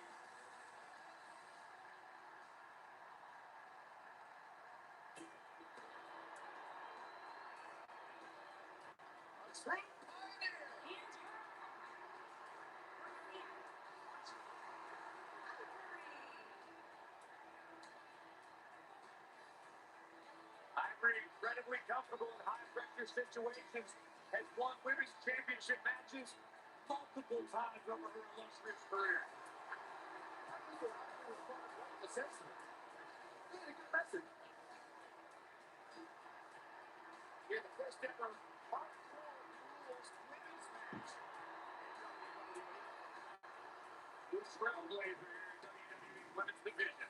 A true pioneer. Ivory, incredibly comfortable in high-pressure situations, has won women's championship matches multiple times over her illustrious career. Really good message. Here, the first ever hardcore rules women's match. This trailblazer here in WWE Women's Division.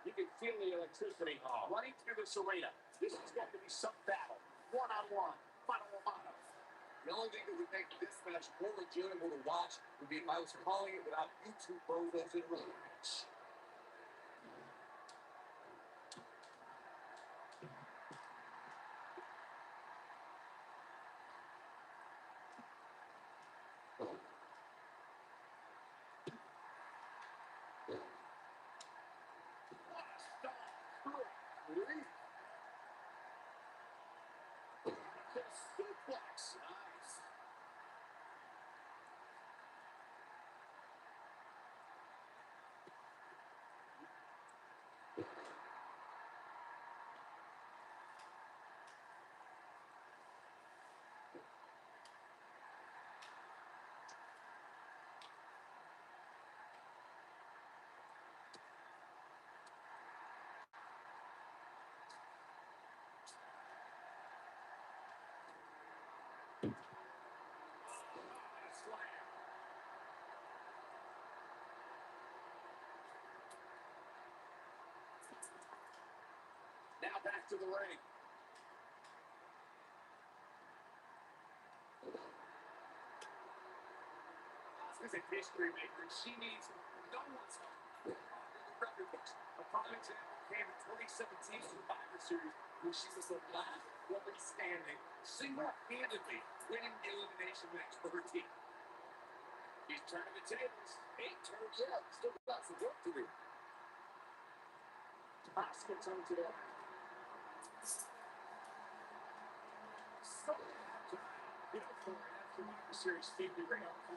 You can feel the electricity running through this arena. This is going to be some battle, one-on-one, mano-a-mano. The only thing that would make this match more legitimate to watch would be if I was calling it without YouTube photos in the match. What a stop! Really? The suplex. Nice. Slam. Now back to the ring. Asuka's a history maker. She needs no one's help. In the record books. A prime example came in 2017 Survivor Series when she was the last woman standing, single-handedly winning the elimination match for her team. He's turning the tables. 8 turns, yeah, still got some work to do. Asuka turns it over. So, you know, for an Survivor Series team to bring up the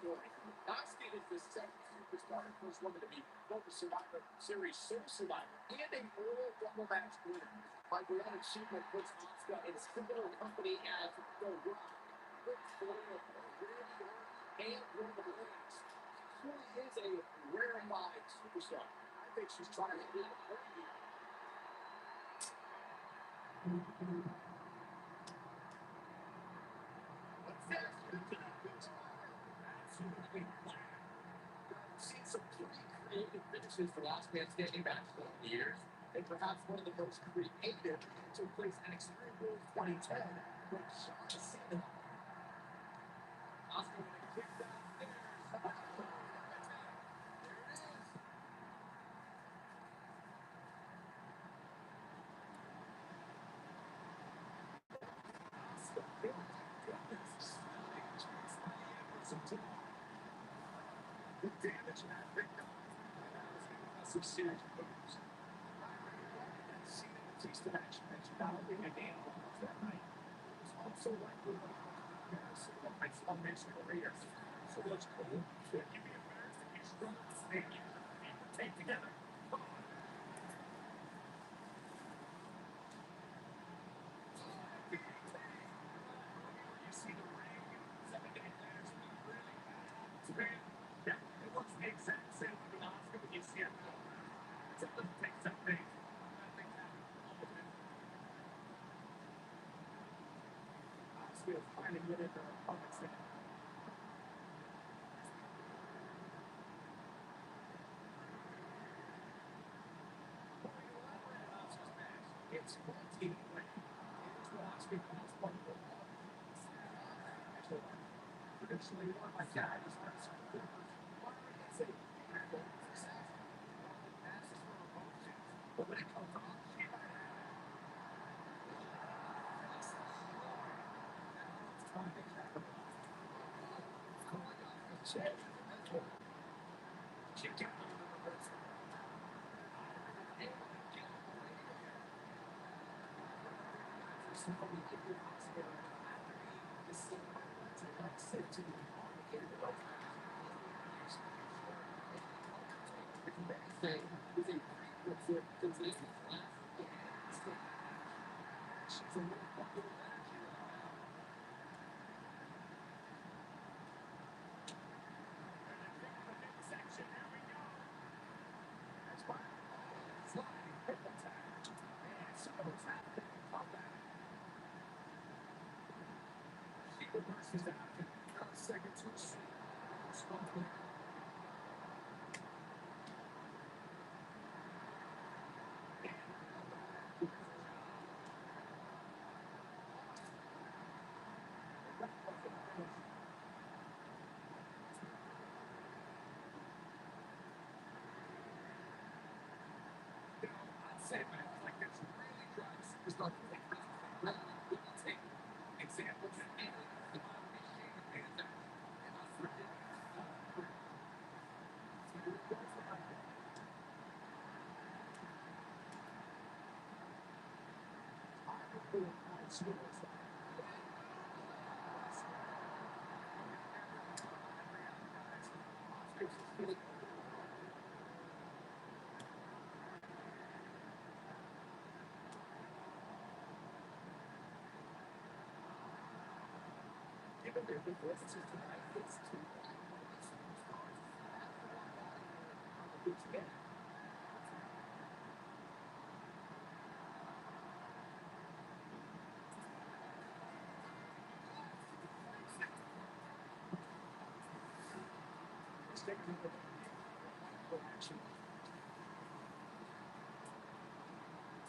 story. Asuka is the second superstar and first woman to be both a Survivor Series sole survivor and a Royal Rumble match winner. My grand achievement puts Asuka in a similar company as The Rock, Ric Flair, Randy Orton, and Roman Reigns. She truly is a rarefied superstar. I think she's trying to be a her year. What's that? Absolutely. I've seen some pretty creative finishes for last man standing matches over the years, and perhaps one of the most creative took place in Extreme Rules 2010 when Shawn Cena. Asuka with a kick downstairs. There it is. Asuka built goodness. The damage that victim. That was an impressive series of moves. Cena takes the match not only a game that night, it was also likely to comparison of my foundation career. So let's go. Should you be embarrassed if you struggle to stay and take together? Come on. fan, yeah, it looks the exact same with the Oscar when you see it. It's a little takes that thing. I think that all of it. Oscar is trying to get into the public center. It's 14 away. Here's what Oscar calls one of the traditionally one like that is not so good. It's a handful of success. Passes for emotion. But when it comes off, she can't hold the reverse. So we give you Oscar after he is so like said to you, get it over. Say, you think what's it? Because it's she's a little fucking section. Here we go. That's why. Sliding triple tap. And so it's happening. Come back. She reverses out. Second twist. Strong. Say, man, like this really drives superstars to take risks. Really take examples and the and that's ridiculous. Given their big voices tonight, it's two superstars. It's again.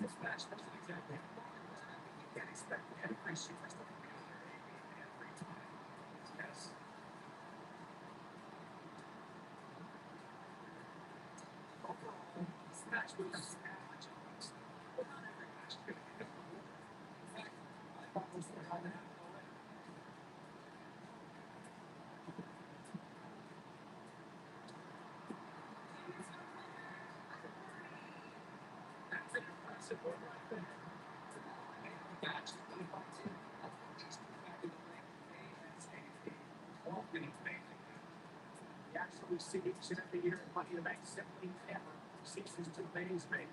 This match doesn't exactly have you can't expect every superstar to be on their A game every time. Yes. Overall, this match was average at least. But not every match is going to be different. In fact, I thought most of them had to happen already. That's an impressive one right there. Match is going to continue. Just the fact that the ring ASAP. 12 minutes mainly. We actually see each and every year in Money in the Bank simply never ceases to amaze me.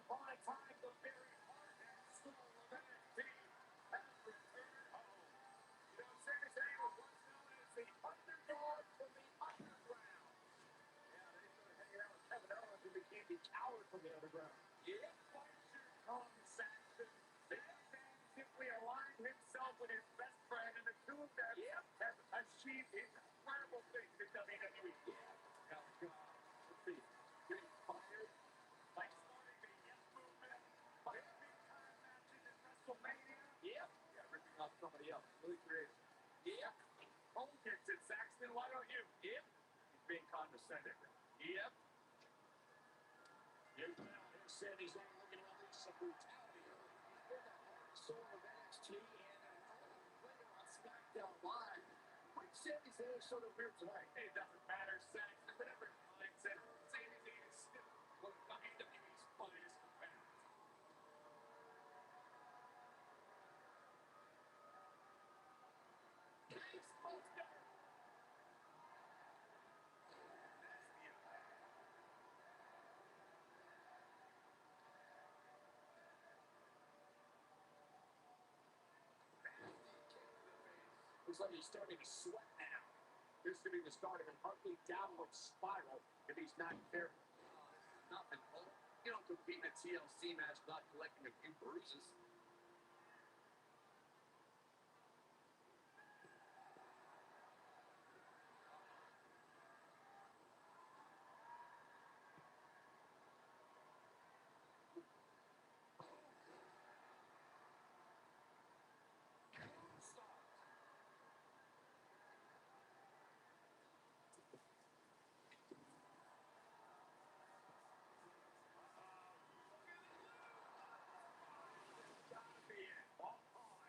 upon a time, the very heart and soul of NXT has returned home. You know, Sami Zayn was once known as the underdog from the underground. Yeah, they started hanging out with Kevin Owens and became the coward from the underground. Yeah, Saxton. Simply aligned himself with his best friend, and the two of them have achieved incredible things in WWE. Now, let's see, getting fired, like starting the Yes movement, like big time matches in WrestleMania. Yeah, ripping off somebody else. Really creative. Yeah. Cole gets it, Saxton. Why don't you? He's being condescending. Yep. Here's Sami Zayn looking to release some brutality. He's been the heart and soul of NXT and an early player on SmackDown Live. What Sami Zayn showed up here tonight? It doesn't matter, Saxton. Whatever mindset, Sami Zayn is still one of WWE's finest competitors. Case Monster. That's the impact. Looks like he's starting to sweat now. This could be the start of an ugly downward spiral if he's not careful. Nothing, Cole. You don't compete in a TLC match without collecting a few bruises.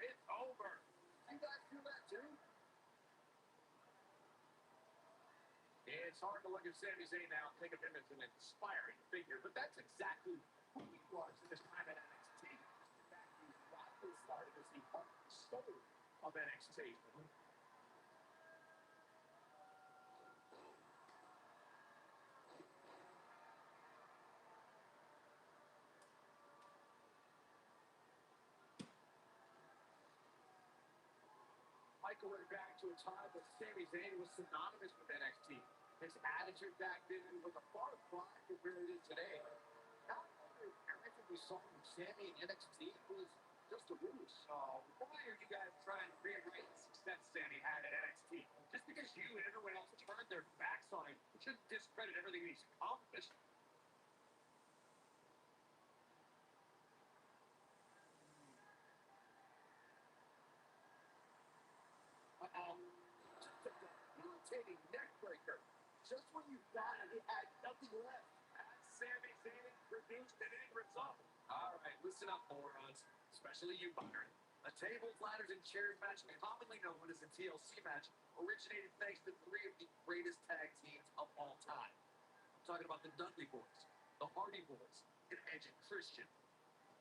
It's over. You guys feel that too? It's hard to look at Sami Zayn now and think of him as an inspiring figure, but that's exactly who he was at this time at NXT. In fact, he rightly started as the heart and soul of NXT. Michael went back to a time when Sami Zayn was synonymous with NXT. His attitude back then was a far cry from where it is today. Not only everything we saw from Sami in NXT was just a ruse. Why are you guys trying to rewrite the success Sami had at NXT? Just because you and everyone else turned their backs on him shouldn't discredit everything he's accomplished. Just a debilitating neck breaker. Just when you thought he had nothing left. And Sami Zayn produced an end result. All right, listen up, morons. Especially you, Byron. A tables, ladders, and chairs match, commonly known as a TLC match, originated thanks to three of the greatest tag teams of all time. I'm talking about the Dudley Boys, the Hardy Boys, and Edge and Christian.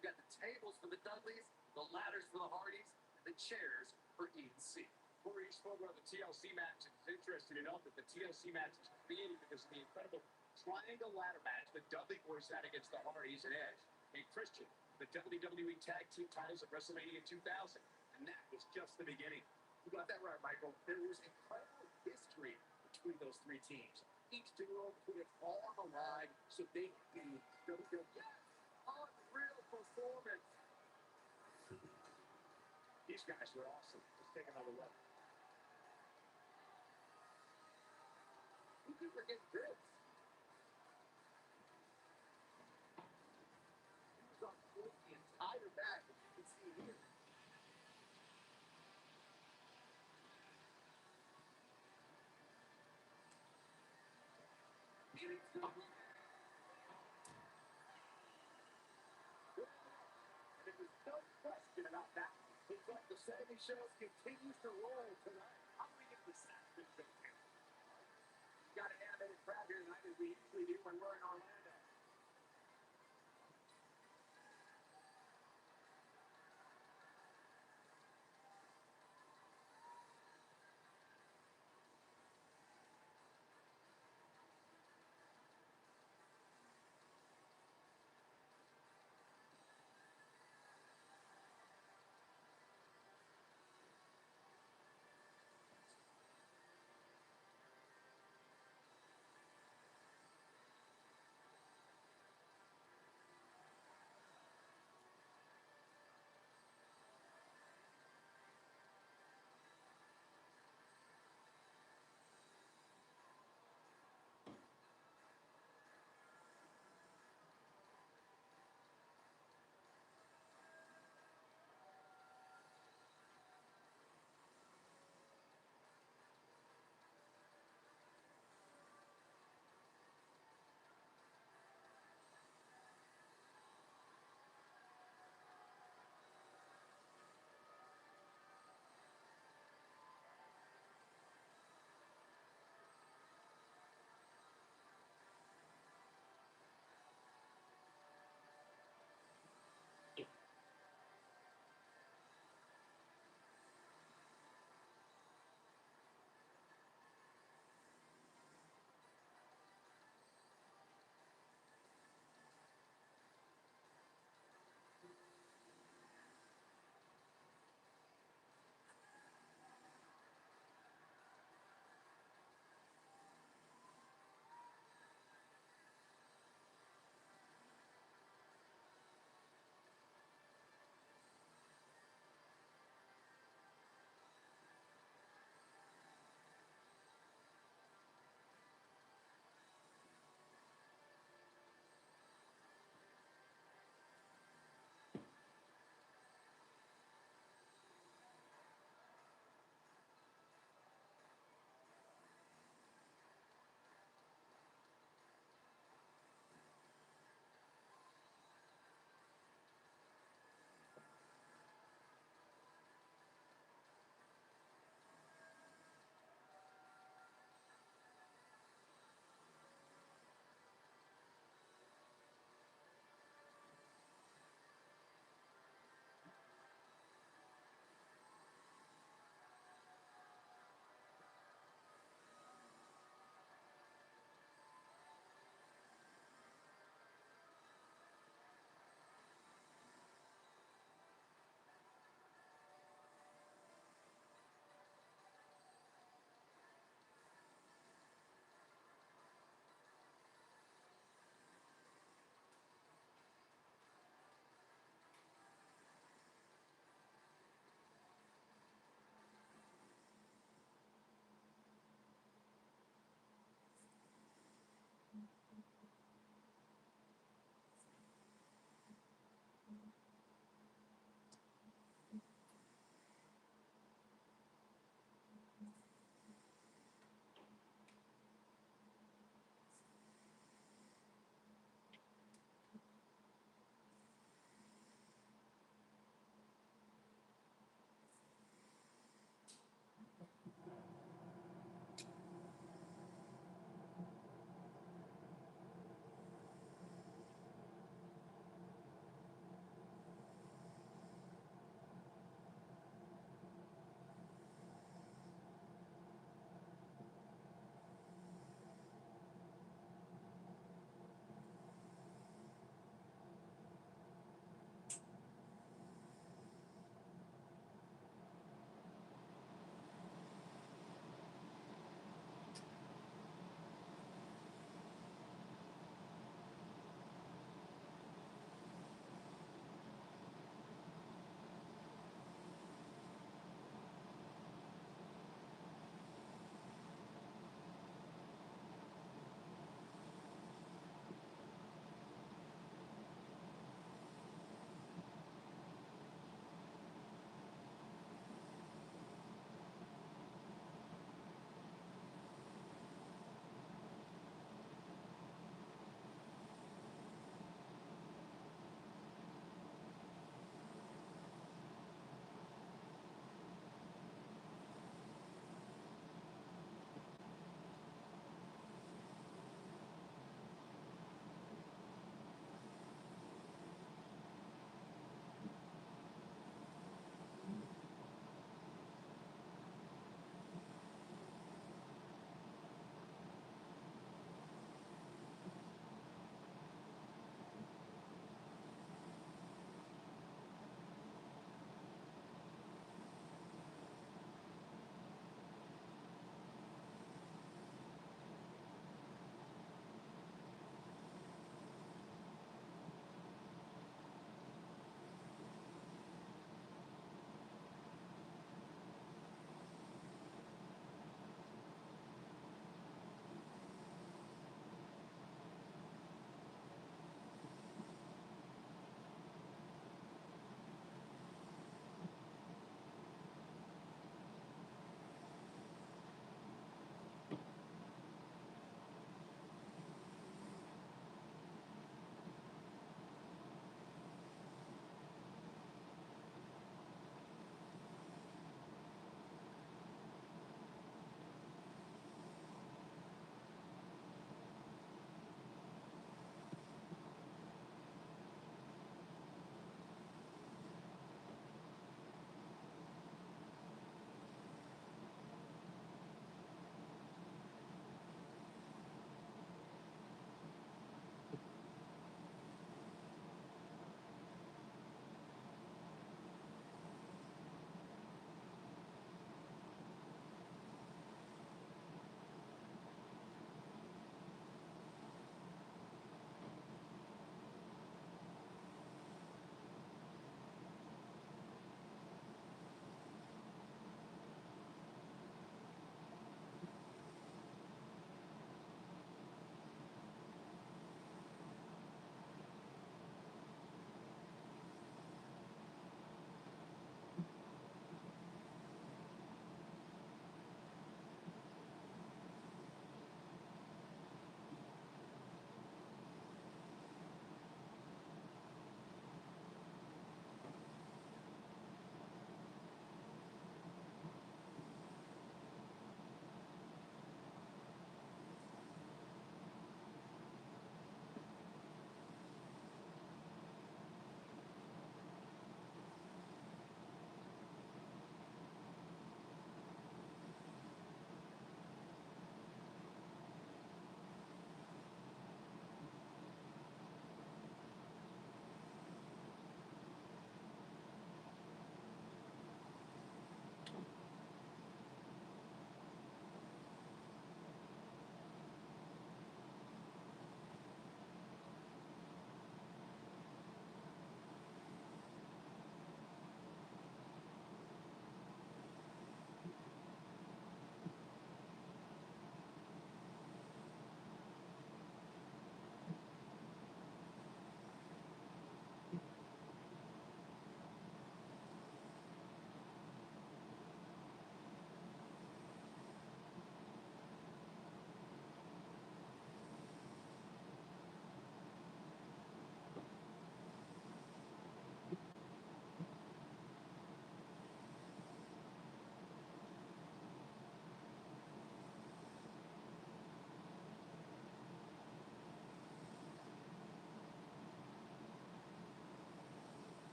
You got the tables for the Dudleys, the ladders for the Hardys, and the chairs for E and C. Corey spoke about the TLC match. It's interesting to note that the TLC match was created because of the incredible triangle ladder match the Dudley Boys had against the Hardys and Edge and Christian, the WWE Tag Team titles at WrestleMania 2000. And that was just the beginning. You got that right, Michael. There was incredible history between those three teams. Each duo put it all on the line so they could be WWE. Unreal performance. These guys were awesome. Just take another look. Who could forget this? He was on full the entire match, as you can see here. And it's not. And there was no question about that. It's like the Saturday show continues to roll tonight. How do we get the Saturday show here? Got an animated crowd here tonight as we usually do when we're in Orlando.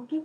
Okay.